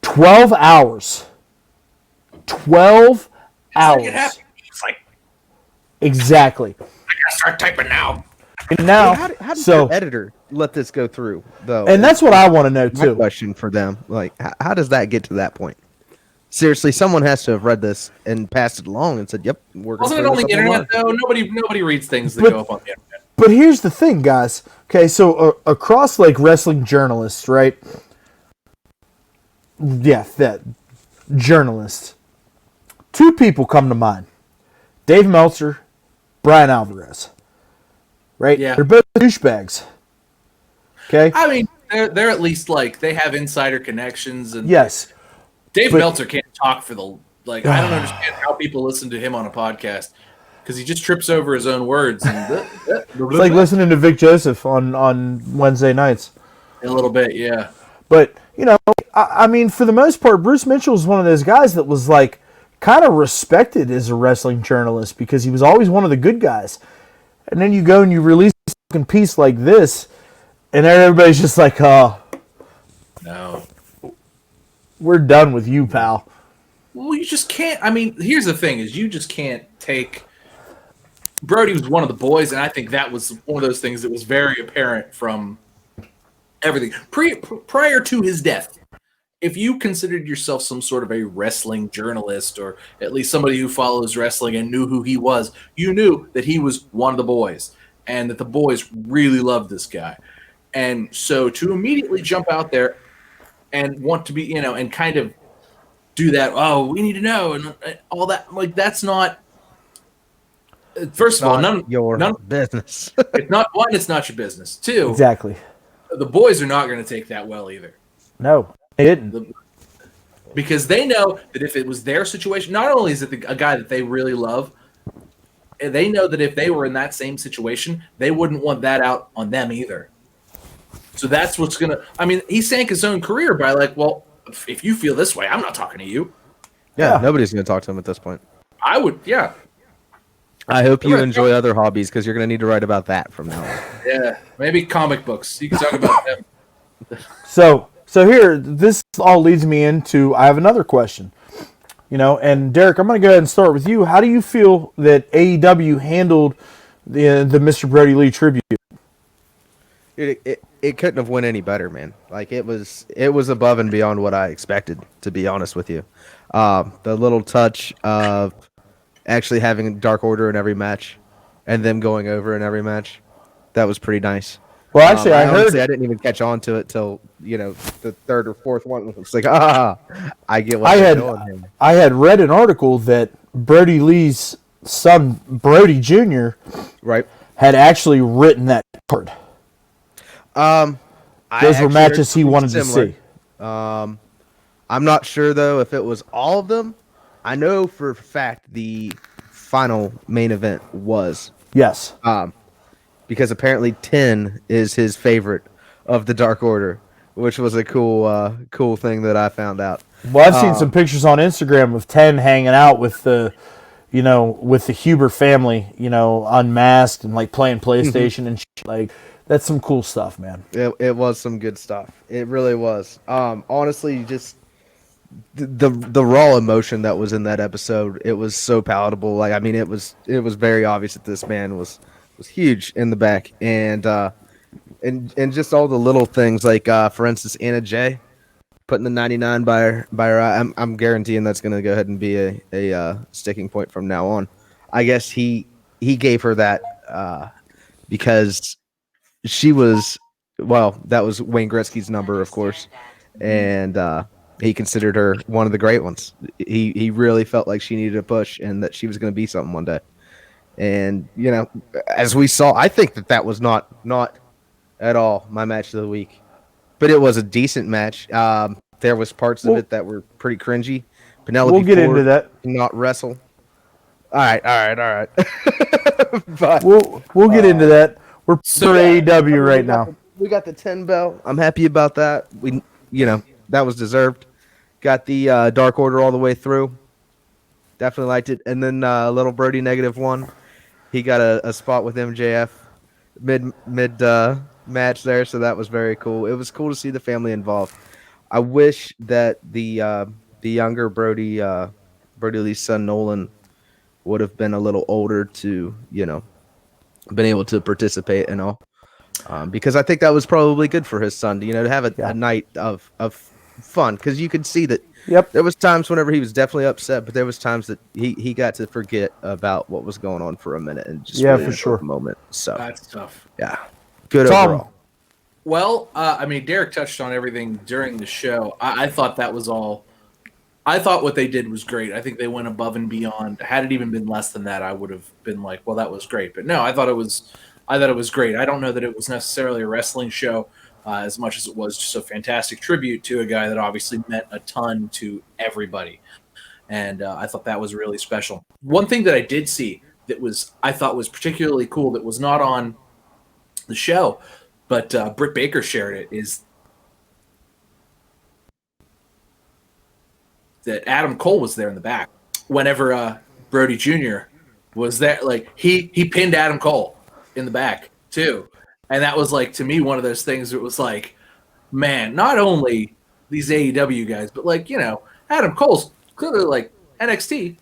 12 hours. 12 hours. It's like, exactly. I gotta start typing now. And now, how does your editor let this go through, though? And that's what I want to know, too. My question for them, like, how does that get to that point? Seriously, someone has to have read this and passed it along and said, yep, we're going to. Wasn't it on the internet, though? Nobody reads things that go up on the internet. But here's the thing, guys. Okay, so across, like, wrestling journalists, right? Yeah, that. Journalists. Two people come to mind. Dave Meltzer, Brian Alvarez. Right? Yeah. They're both douchebags. Okay? I mean, they're at least, like, they have insider connections. And yes. Dave Meltzer can't talk for the, like, I don't understand how people listen to him on a podcast because he just trips over his own words. And it's like listening to Vic Joseph on Wednesday nights. A little bit, yeah. But, I mean, for the most part, Bruce Mitchell is one of those guys that was, like, kind of respected as a wrestling journalist because he was always one of the good guys. And then you go and you release a fucking piece like this, and everybody's just like, oh. No. We're done with you, pal. Well, you just can't. I mean, here's the thing: is you just can't take. Brodie was one of the boys, and I think that was one of those things that was very apparent from everything prior to his death. If you considered yourself some sort of a wrestling journalist, or at least somebody who follows wrestling and knew who he was, you knew that he was one of the boys, and that the boys really loved this guy. And so to immediately jump out there and want to be, and kind of do that, oh, we need to know, and all that, like, that's not, first of all, none business. It's not, one, it's not your business. Two, exactly. The boys are not going to take that well either. No, they didn't. Because they know that if it was their situation, not only is it a guy that they really love, they know that if they were in that same situation, they wouldn't want that out on them either. So that's what's going to... I mean, he sank his own career by like, well, if you feel this way, I'm not talking to you. Yeah, nobody's going to talk to him at this point. I would, yeah. I hope you enjoy other hobbies because you're going to need to write about that from now on. Yeah, maybe comic books. You can talk about them. So here, this all leads me into, I have another question. And Derek, I'm going to go ahead and start with you. How do you feel that AEW handled the Mr. Brodie Lee tribute? It couldn't have went any better, man. Like it was above and beyond what I expected, to be honest with you. The little touch of actually having Dark Order in every match and them going over in every match, that was pretty nice. Well, actually, I didn't even catch on to it till the third or fourth one. It's like, I get what I you're had doing here. I had read an article that Brodie Lee's son, Brodie Jr., Right. had actually written that card. I Those were actually matches heard he something wanted similar. to see. I'm not sure though if it was all of them. I know for a fact the final main event was Yes. because apparently 10 is his favorite of the Dark Order, which was a cool thing that I found out. Well, I've seen some pictures on Instagram of 10 hanging out with the Huber family, unmasked and like playing PlayStation and shit. Like, that's some cool stuff, man. It was some good stuff. It really was. Honestly, just the raw emotion that was in that episode, it was so palatable. Like, I mean, it was very obvious that this man was huge in the back, and just all the little things, like for instance, Anna Jay putting the 99 by her eye. I'm guaranteeing that's going to go ahead and be a sticking point from now on. I guess he gave her that because she was, well, that was Wayne Gretzky's number, of course, and he considered her one of the great ones. He really felt like she needed a push and that she was going to be something one day. And as we saw, I think that was not at all my match of the week, but it was a decent match. There was parts of it that were pretty cringy. Penelope We'll get Ford into that. not wrestle. All right. But We'll get into that. We're So, for AEW right now. we got the 10 bell. I'm happy about that. That was deserved. Got the Dark Order all the way through. Definitely liked it. And then little Brodie -1. He got a spot with MJF mid match there, so that was very cool. It was cool to see the family involved. I wish that the younger Brodie Lee's son Nolan would have been a little older to been able to participate and all, because I think that was probably good for his son to have a night of fun, because you could see that. Yep. There was times whenever he was definitely upset, but there was times that he got to forget about what was going on for a minute and just really for enjoy sure the moment. So That's tough. yeah, good Tom. overall. Well, I mean, Derek touched on everything during the show. I thought that was all. I thought what they did was great. I think they went above and beyond. Had it even been less than that, I would have been like, well, that was great. But no, I thought it was great. I don't know that it was necessarily a wrestling show as much as it was just a fantastic tribute to a guy that obviously meant a ton to everybody. And I thought that was really special. One thing that I did see that I thought was particularly cool that was not on the show, but Britt Baker shared it, is that Adam Cole was there in the back. Whenever Brodie Jr. was there, like he pinned Adam Cole in the back too. And that was, like, to me, one of those things that was like, man, not only these AEW guys, but, like, Adam Cole's clearly, like, NXT,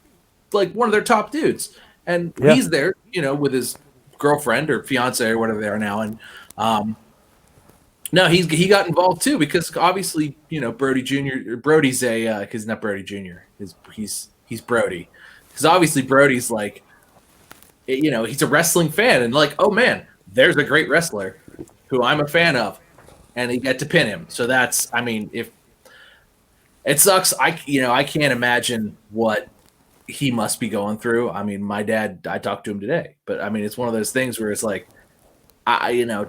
like, one of their top dudes. And he's there, with his girlfriend or fiance or whatever they are now. And no, he got involved too, because obviously, Brodie Jr. Brodie's because not Brodie Jr. He's Brodie. Because obviously Brodie's like, he's a wrestling fan, and like, oh man, there's a great wrestler who I'm a fan of, and he got to pin him. So that's, I mean, if it sucks, I can't imagine what he must be going through. I mean, my dad, I talked to him today, but I mean, it's one of those things where it's like,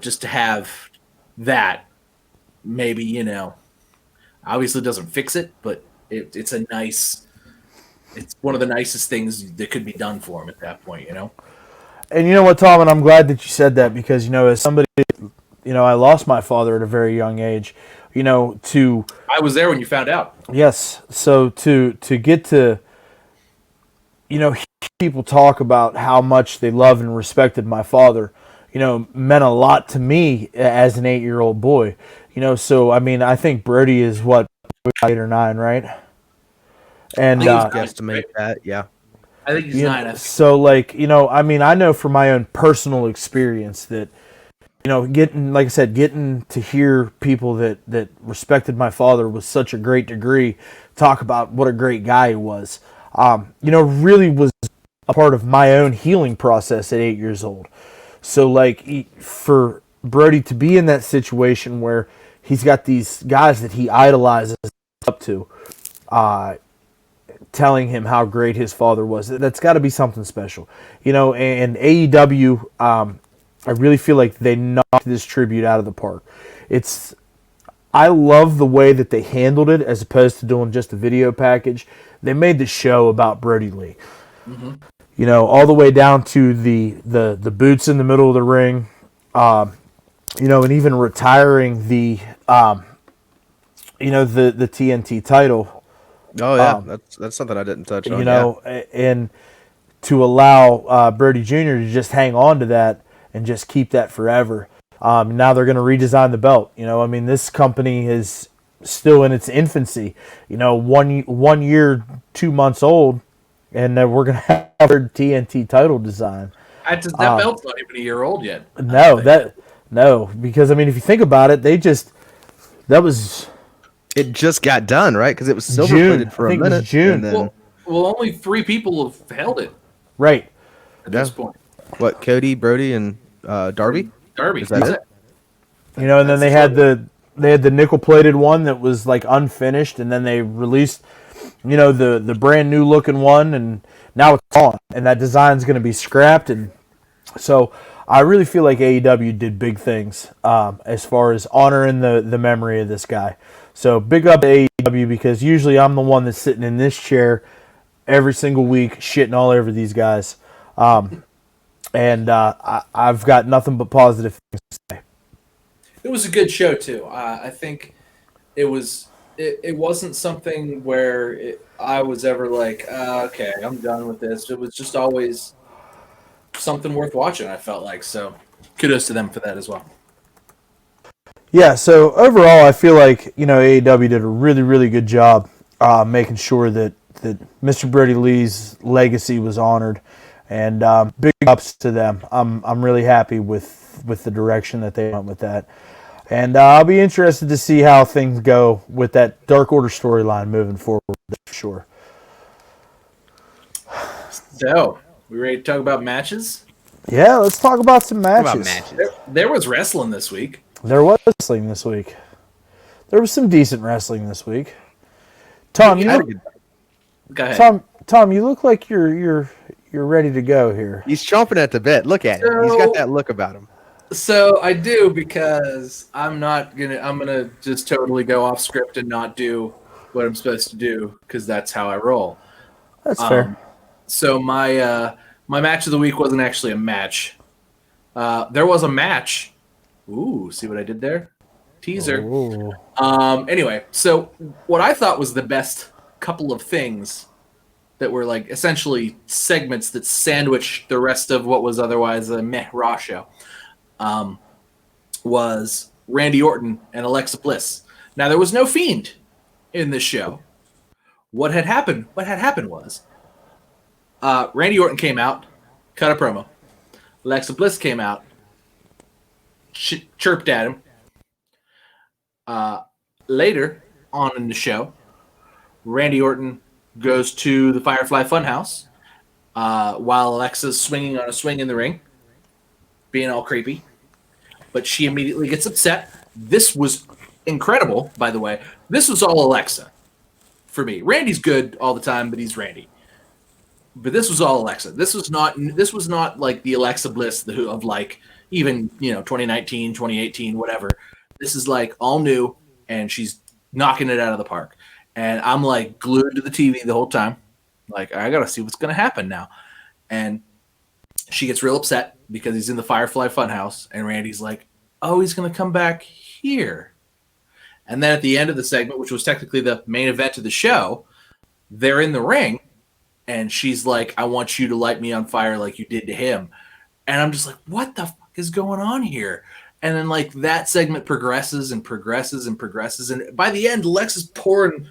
just to have that, maybe, obviously doesn't fix it, but it's one of the nicest things that could be done for him at that point, And you know what, Tom, and I'm glad that you said that, because, as somebody, I lost my father at a very young age, I was there when you found out. Yes. So to get to, hear people talk about how much they loved and respected my father, meant a lot to me as an 8-year-old boy. So, I mean, I think Brodie is 8 or 9, right? And Guesstimate that, yeah. I think he's 9. So, like, I mean, I know from my own personal experience that, getting to hear people that respected my father with such a great degree talk about what a great guy he was, really was a part of my own healing process at 8 years old. So, like, for Brodie to be in that situation where he's got these guys that he idolizes up to telling him how great his father was. That's got to be something special, And AEW, I really feel like they knocked this tribute out of the park. I love the way that they handled it as opposed to doing just a video package. They made the show about Brodie Lee. Mm-hmm. All the way down to the boots in the middle of the ring, and even retiring the TNT title. Oh yeah, that's something I didn't touch on. And to allow Brodie Jr. to just hang on to that and just keep that forever. Now they're going to redesign the belt. This company is still in its infancy. 1 year, 2 months old, and we're going to have our TNT title design. That belt's not even a year old yet. No, because if you think about it, it just got done, right? Because it was silver plated for a minute. June. Then... Well, only 3 people have held it. Right. At this point. What? Cody, Brodie, and Darby. Darby. Is that it? And then they had the nickel plated one that was like unfinished, and then they released, the brand new looking one, and now it's on, and that design's going to be scrapped, and so I really feel like AEW did big things as far as honoring the memory of this guy. So big up to AEW, because usually I'm the one that's sitting in this chair every single week shitting all over these guys. And I've got nothing but positive things to say. It was a good show too. I think it was. It wasn't something where I was ever like, okay, I'm done with this. It was just always something worth watching. I felt like, so kudos to them for that as well. Yeah. So overall, I feel like AEW did a really, really good job making sure that Mr. Brodie Lee's legacy was honored. And big ups to them. I'm really happy with the direction that they went with that. And I'll be interested to see how things go with that Dark Order storyline moving forward, for sure. So, we ready to talk about matches? Yeah, let's talk about some matches. There was wrestling this week. There was wrestling this week. There was some decent wrestling this week. Tom, go ahead. Tom, you look like you're ready to go here. He's chomping at the bit. Look at him. He's got that look about him. So I do, because I'm gonna just totally go off script and not do what I'm supposed to do, because that's how I roll. That's fair. So my match of the week wasn't actually a match. There was a match. Ooh, see what I did there? Teaser. Ooh. Anyway, so what I thought was the best couple of things that were like essentially segments that sandwiched the rest of what was otherwise a meh Raw show, was Randy Orton and Alexa Bliss. Now, there was no Fiend in this show. What had happened was Randy Orton came out, cut a promo. Alexa Bliss came out, chirped at him. Later on in the show, Randy Orton goes to the Firefly Funhouse while Alexa's swinging on a swing in the ring, being all creepy. But she immediately gets upset. This was incredible, by the way. This was all Alexa for me. Randy's good all the time, but he's Randy. But this was all Alexa. This was not like the Alexa Bliss of like even 2019, 2018, whatever. This is like all new, and she's knocking it out of the park. And I'm like glued to the TV the whole time. Like, I got to see what's going to happen now. And she gets real upset because he's in the Firefly Funhouse. And Randy's like, oh, he's going to come back here. And then at the end of the segment, which was technically the main event of the show, they're in the ring. And she's like, I want you to light me on fire like you did to him. And I'm just like, what the fuck is going on here? And then like that segment progresses and progresses and progresses. And by the end, Alexa's pouring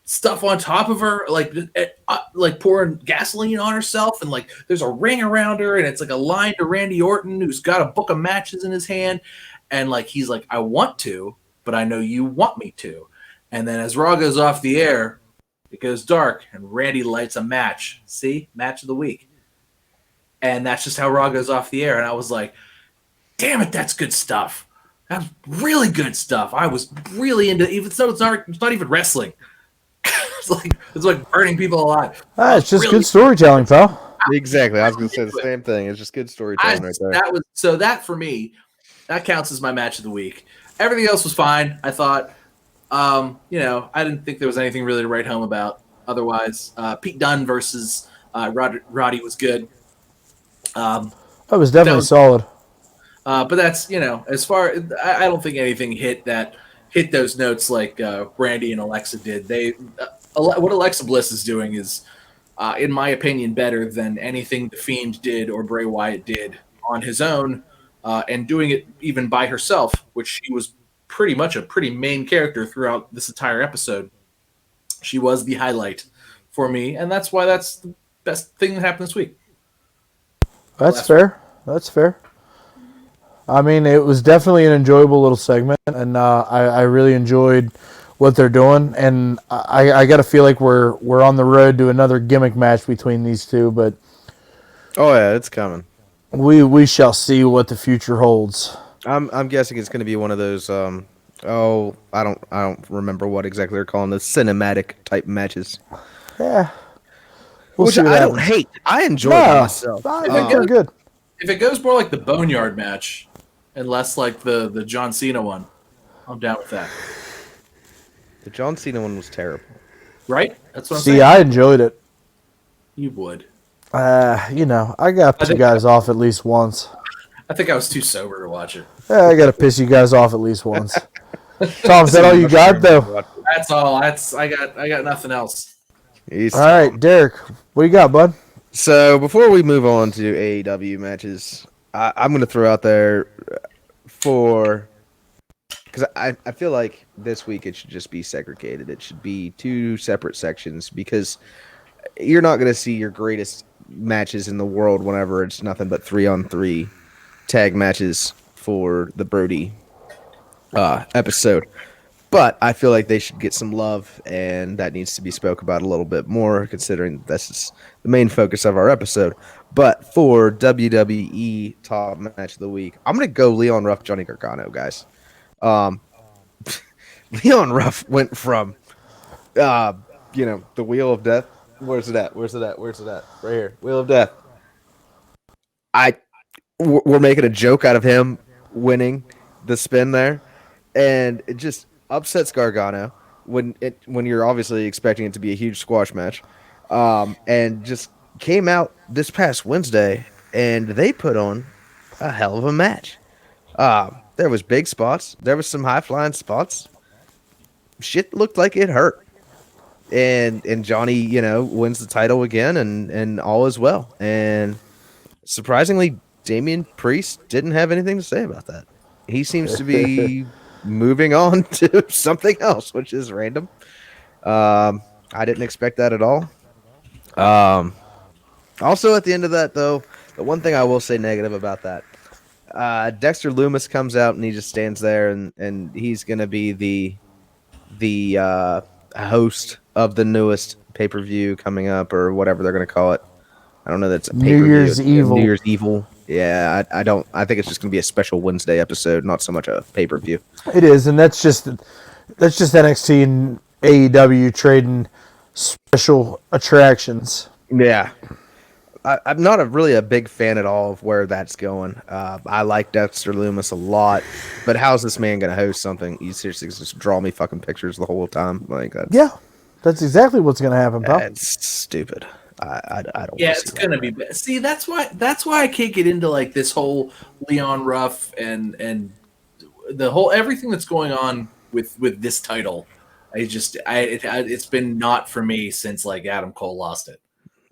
stuff on top of her, like pouring gasoline on herself, and like there's a ring around her, and it's like a line to Randy Orton, who's got a book of matches in his hand, and like he's like, I want to, but I know you want me to. And then as Raw goes off the air, it goes dark, and Randy lights a match. See, match of the week, and that's just how Raw goes off the air. And I was like, damn it, that's good stuff. That's really good stuff. I was really into, even though it's not even wrestling. it's like burning people alive. It's just good storytelling, pal. Exactly. I was going to say the same thing. It's just good storytelling right there. That for me, that counts as my match of the week. Everything else was fine. I thought, I didn't think there was anything really to write home about. Otherwise, Pete Dunne versus Roddy was good. That was definitely solid. But that's as far I don't think anything hit those notes like Brandy and Alexa did. What Alexa Bliss is doing is, in my opinion, better than anything The Fiend did or Bray Wyatt did on his own, and doing it even by herself, which she was pretty much a pretty main character throughout this entire episode. She was the highlight for me, and that's why that's the best thing that happened this week. That's fair. That's fair. I mean, it was definitely an enjoyable little segment, and I really enjoyed what they're doing. And I got to feel like we're on the road to another gimmick match between these two, but oh yeah, it's coming. We shall see what the future holds. I'm guessing it's going to be one of those. I don't remember what exactly they're calling the cinematic type matches. Yeah, which I don't hate. I enjoy myself. They're good. If it goes more like the Boneyard match and less like the John Cena one, I'm down with that. The John Cena one was terrible. Right? That's what I'm saying. See, I enjoyed it. You would. I got to piss you guys off at least once. I think I was too sober to watch it. Yeah, I got to piss you guys off at least once. Tom, is that all you got, though? That's all. I got nothing else. All right, Derek, what you got, bud? So before we move on to AEW matches, I'm going to throw out there because I feel like this week it should just be segregated. It should be two separate sections because you're not going to see your greatest matches in the world whenever it's nothing but 3-on-3 tag matches for the Brodie episode. But I feel like they should get some love, and that needs to be spoke about a little bit more, considering this is the main focus of our episode. But for WWE Top Match of the Week, I'm going to go Leon Ruff, Johnny Gargano, guys. Leon Ruff went from, the Wheel of Death. Where's it at? Right here. Wheel of Death. We're making a joke out of him winning the spin there, and it just upsets Gargano when you're obviously expecting it to be a huge squash match, and just came out this past Wednesday, and they put on a hell of a match. There was big spots. There was some high flying spots. Shit looked like it hurt. And Johnny, wins the title again, and all is well. And surprisingly, Damian Priest didn't have anything to say about that. He seems to be moving on to something else, which is random. I didn't expect that at all. Also, at the end of that, though, the one thing I will say negative about that, Dexter Lumis comes out and he just stands there, and he's going to be the host of the newest pay-per-view coming up, or whatever they're going to call it. I don't know. That's a New Year's Evil. New Year's Evil. Yeah, I don't. I think it's just going to be a special Wednesday episode, not so much a pay-per-view. It is, and that's just NXT and AEW trading special attractions. Yeah. I'm not really a big fan at all of where that's going. I like Dexter Lumis a lot, but how's this man going to host something? You seriously just draw me fucking pictures the whole time? That's exactly what's going to happen, pal. It's stupid. I don't. Yeah, it's going to be. See, that's why I can't get into like this whole Leon Ruff and the whole everything that's going on with this title. It's been not for me since like Adam Cole lost it.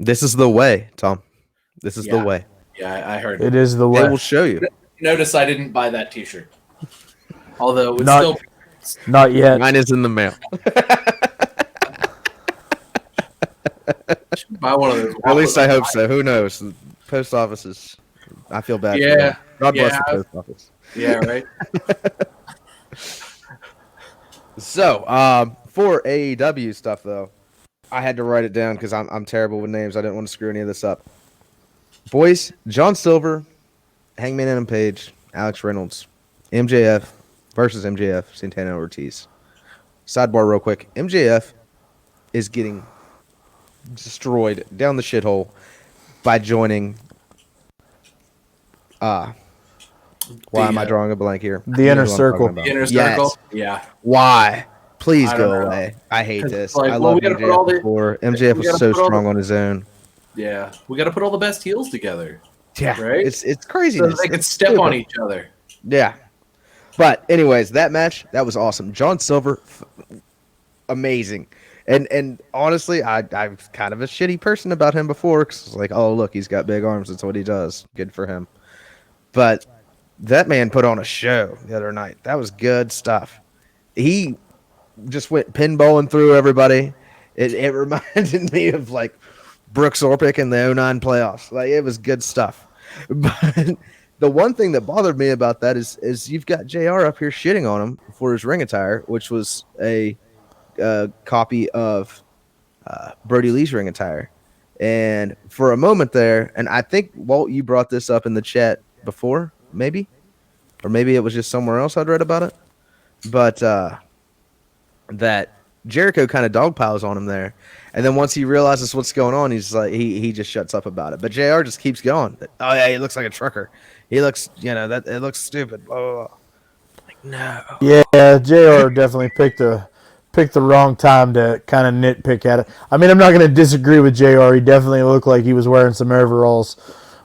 This is the way, Tom. This is the way. Yeah, I heard it is the way. They will show you. Notice I didn't buy that T-shirt. Although it's not yet. Mine is in the mail. Buy one of those. At least I hope so. Who knows? The post offices. I feel bad. Yeah. For them. God bless the post office. Yeah. Right. So, for AEW stuff though, I had to write it down because I'm terrible with names. I didn't want to screw any of this up. Boys, John Silver, Hangman Adam Page, Alex Reynolds, MJF versus MJF, Santana Ortiz. Sidebar real quick. MJF is getting destroyed down the shithole by joining. Why am I drawing a blank here? The You know Inner who I'm Circle. talking about. The Inner Yes. Circle. Yeah. Why? Please I don't go know. away. I hate this. Like, I well, love we gotta put all MJF the- before. MJF we was gotta so put all strong the- on his own. Yeah. We got to put all the best heels together. Yeah, Right? it's So craziness. they can It's step stupid. on each other. Yeah. But anyways, that match, that was awesome. John Silver, amazing. And honestly, I'm kind of a shitty person about him before, because it's like, oh look, he's got big arms. That's what he does. Good for him. But that man put on a show the other night. That was good stuff. He just went pinballing through everybody. It reminded me of like Brooks Orpik in the '09 playoffs. Like, it was good stuff. But the one thing that bothered me about that is you've got JR up here shitting on him for his ring attire, which was a copy of Brodie Lee's ring attire. And for a moment there, and I think, Walt, you brought this up in the chat before, maybe? Or maybe it was just somewhere else I'd read about it. But that Jericho kind of dogpiles on him there. And then once he realizes what's going on, he's like, he just shuts up about it. But JR just keeps going. Oh yeah, he looks like a trucker. He looks, that it looks stupid. Blah, blah, blah. Like, no. Yeah, JR definitely picked the wrong time to kind of nitpick at it. I mean, I'm not going to disagree with JR. He definitely looked like he was wearing some overalls,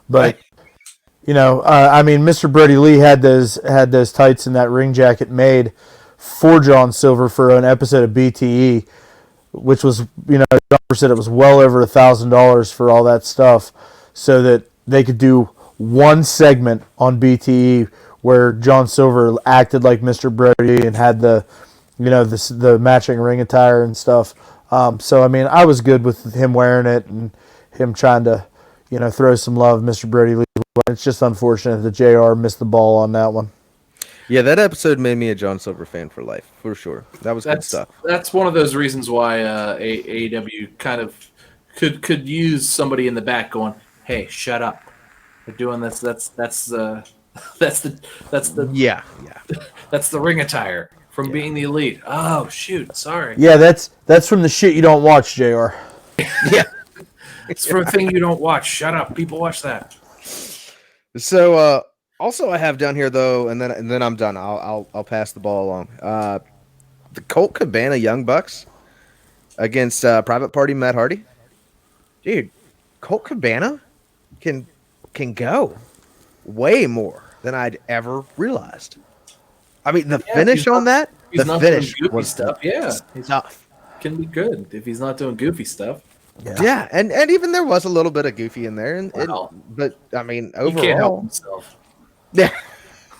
but I mean, Mr. Brodie Lee had those tights and that ring jacket made for John Silver for an episode of BTE, which was, John said it was well over $1,000 for all that stuff, so that they could do one segment on BTE where John Silver acted like Mr. Brodie and had the matching ring attire and stuff. So I mean, I was good with him wearing it and him trying to, throw some love, Mr. Brodie Lee. It's just unfortunate that JR missed the ball on that one. Yeah, that episode made me a John Silver fan for life, for sure. That was good stuff. That's one of those reasons why AEW kind of could use somebody in the back going, "Hey, shut up! They're doing this. That's the Yeah. that's the ring attire from being the elite." Oh shoot, sorry. Yeah, that's from the shit you don't watch, JR. Yeah. It's for a thing you don't watch. Shut up. People watch that. So also I have down here though, and then I'm done. I'll pass the ball along. The Colt Cabana Young Bucks against Private Party Matt Hardy. Dude, Colt Cabana can go way more than I'd ever realized. I mean, the finish on that, He's the not finish doing goofy was stuff. Yeah, tough. can be good if he's not doing goofy stuff. Yeah, and even there was a little bit of goofy in there, Wow. but I mean, He can't help overall, himself. yeah,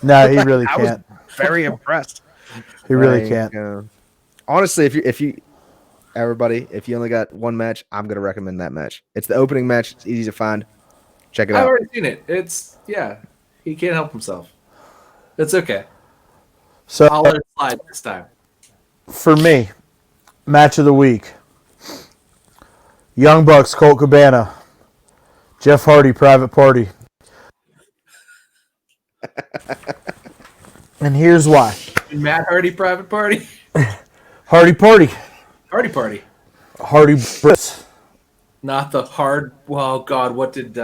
No, he really I was can't. very impressed. He really Like, can't. Honestly, if you everybody, if you only got one match, I'm gonna recommend that match. It's the opening match. It's easy to find. Check it I've out. already seen it. It's he can't help himself. It's okay. So I'll let it slide this time. for me, match of the week: Young Bucks, Colt Cabana, Jeff Hardy, Private Party. And here's why: Matt Hardy, Private Party, Hardy Party, Hardy Party, Hardy Brits. not the hard. Well, God, what did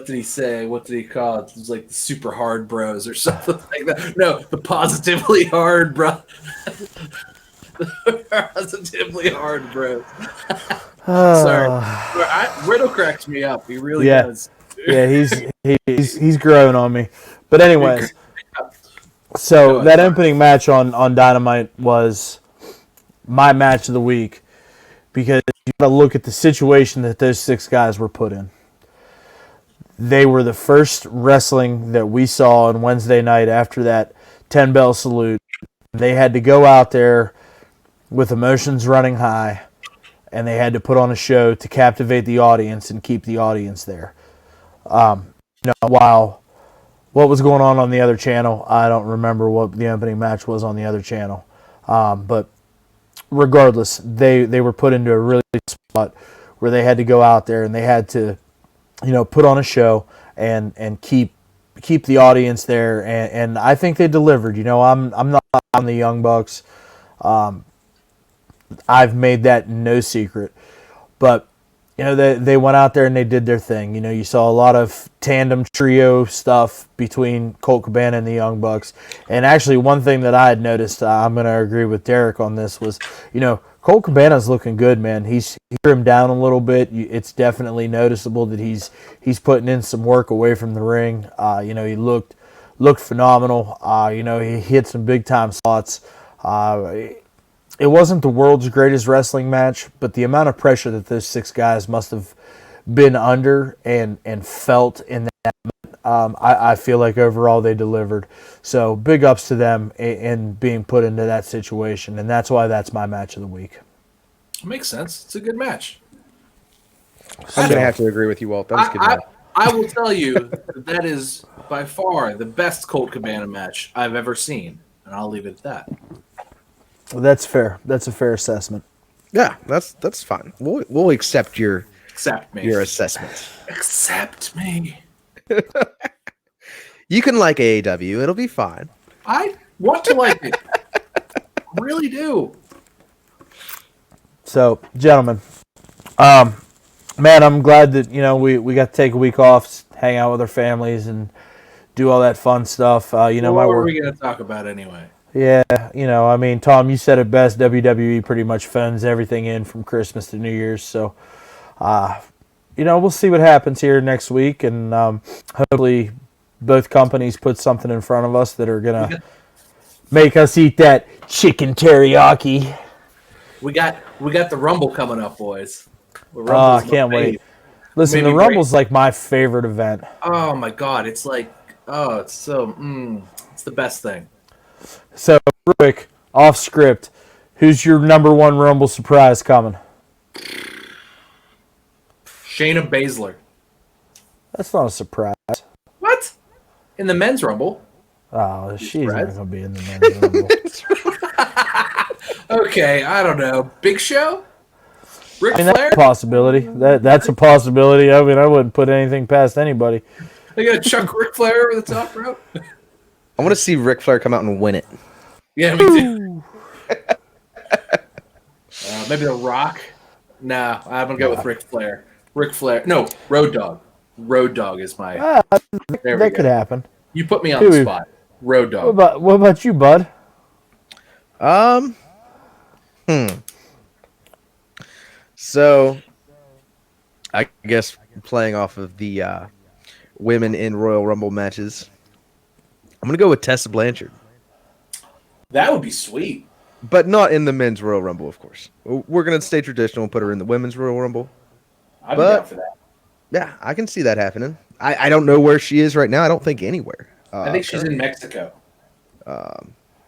he say? What did he call it? It was like the super hard bros or something like that. No, the positively hard bro. The positively hard bros. Sorry, Riddle cracks me up. He really does. Yeah, he's growing on me. But anyways, so that opening match on Dynamite was my match of the week, because you got to look at the situation that those 6 guys were put in. They were the first wrestling that we saw on Wednesday night after that 10-bell salute. They had to go out there with emotions running high, and they had to put on a show to captivate the audience and keep the audience there. While what was going on the other channel, I don't remember what the opening match was on the other channel. But regardless, they were put into a really spot where they had to go out there and they had to, put on a show and keep the audience there. And I think they delivered. I'm not on the Young Bucks. I've made that no secret. But they went out there and they did their thing. You saw a lot of tandem trio stuff between Colt Cabana and the Young Bucks. And actually, one thing that I had noticed, I'm going to agree with Derek on this, was, Colt Cabana's looking good, man. He's trimmed down a little bit. It's definitely noticeable that he's putting in some work away from the ring. He looked phenomenal. He hit some big time spots. It wasn't the world's greatest wrestling match, but the amount of pressure that those 6 guys must have been under and felt in that moment, I feel like overall they delivered. So big ups to them in being put into that situation, and that's why that's my match of the week. Makes sense. It's a good match. I'm going to have to agree with you, Walt. That was a good match. I will tell you that is by far the best Colt Cabana match I've ever seen, and I'll leave it at that. Well, that's fair. That's a fair assessment. Yeah, that's fine. We'll accept your assessment. Accept me. You can like AEW. It'll be fine. I want to like it. I really do. So, gentlemen, man, I'm glad that we got to take a week off, hang out with our families, and do all that fun stuff. What are we going to talk about anyway? Yeah, Tom, you said it best. WWE pretty much phones everything in from Christmas to New Year's. So, we'll see what happens here next week. And hopefully both companies put something in front of us that are going to make us eat that chicken teriyaki. We got the Rumble coming up, boys. I can't wait. Listen, the Rumble's like my favorite event. Oh, my God. It's like, it's so, it's the best thing. So, Rick, off script, who's your number one Rumble surprise coming? Shayna Baszler. That's not a surprise. What? In the men's Rumble? Oh, she's not going to be in the men's Rumble. Okay, I don't know. Big Show? Ric Flair? That's a possibility. That's a possibility. I wouldn't put anything past anybody. They got to chuck Ric Flair over the top rope? I want to see Ric Flair come out and win it. Yeah, me too. Maybe The Rock? Nah, I'm going to go with Ric Flair. Ric Flair. No, Road Dogg. Road Dogg is my... that could happen. You put me on the spot. Road Dogg. What about you, bud? So, I guess playing off of the women in Royal Rumble matches, I'm going to go with Tessa Blanchard. That would be sweet. But not in the men's Royal Rumble, of course. We're going to stay traditional and put her in the women's Royal Rumble. I'd be down for that. Yeah, I can see that happening. I don't know where she is right now. I don't think anywhere. I think she's in Mexico. I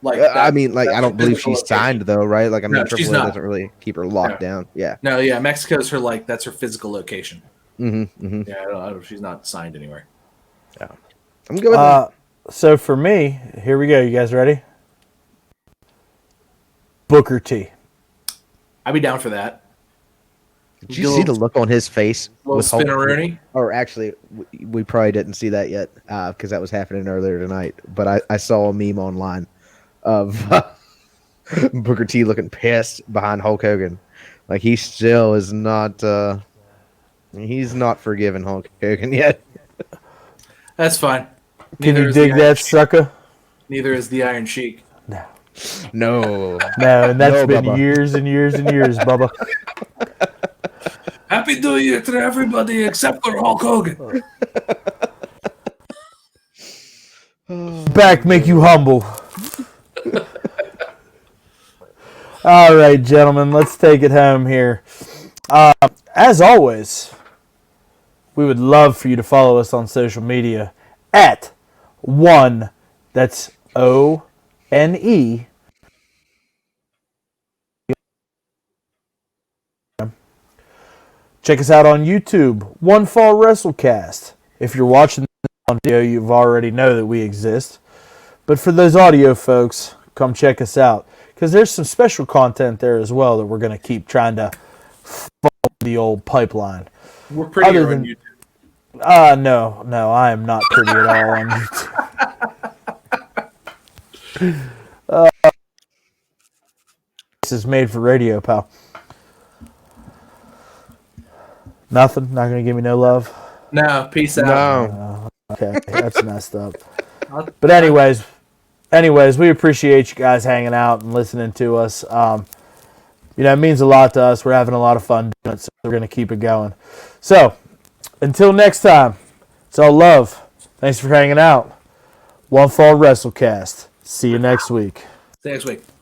don't believe she's signed, though, right? Like, No, Triple A doesn't really keep her locked down. Yeah. No, yeah, Mexico's her, that's her physical location. Mm-hmm. Yeah, I don't, she's not signed anywhere. Yeah. I'm good with that. So for me, here we go. You guys ready? Booker T. I'd be down for that. Did you see the look on his face? Little spinneroonie? Or actually, we probably didn't see that yet because that was happening earlier tonight. But I saw a meme online of Booker T looking pissed behind Hulk Hogan. Like, he still is not... he's not forgiven Hulk Hogan yet. That's fine. Can you dig that, sucker? Neither is the Iron Sheik. No, and that's been Bubba. years and years and years, Bubba. Happy New Year to everybody except for Hulk Hogan. Back make you humble. All right, gentlemen, let's take it home here. As always, we would love for you to follow us on social media at one. That's ONE. Check us out on YouTube, One Fall WrestleCast. If you're watching on video, you already know that we exist. But for those audio folks, come check us out. Because there's some special content there as well that we're going to keep trying to follow the old pipeline. We're prettier on YouTube. No, I am not pretty at all on YouTube. is made for radio, pal. Nothing? Not going to give me no love? No, peace out. No. Okay, that's messed up. But anyways, we appreciate you guys hanging out and listening to us. It means a lot to us. We're having a lot of fun doing it, so we're going to keep it going. So, until next time, it's all love. Thanks for hanging out. One Fall WrestleCast. See you next week. See you next week.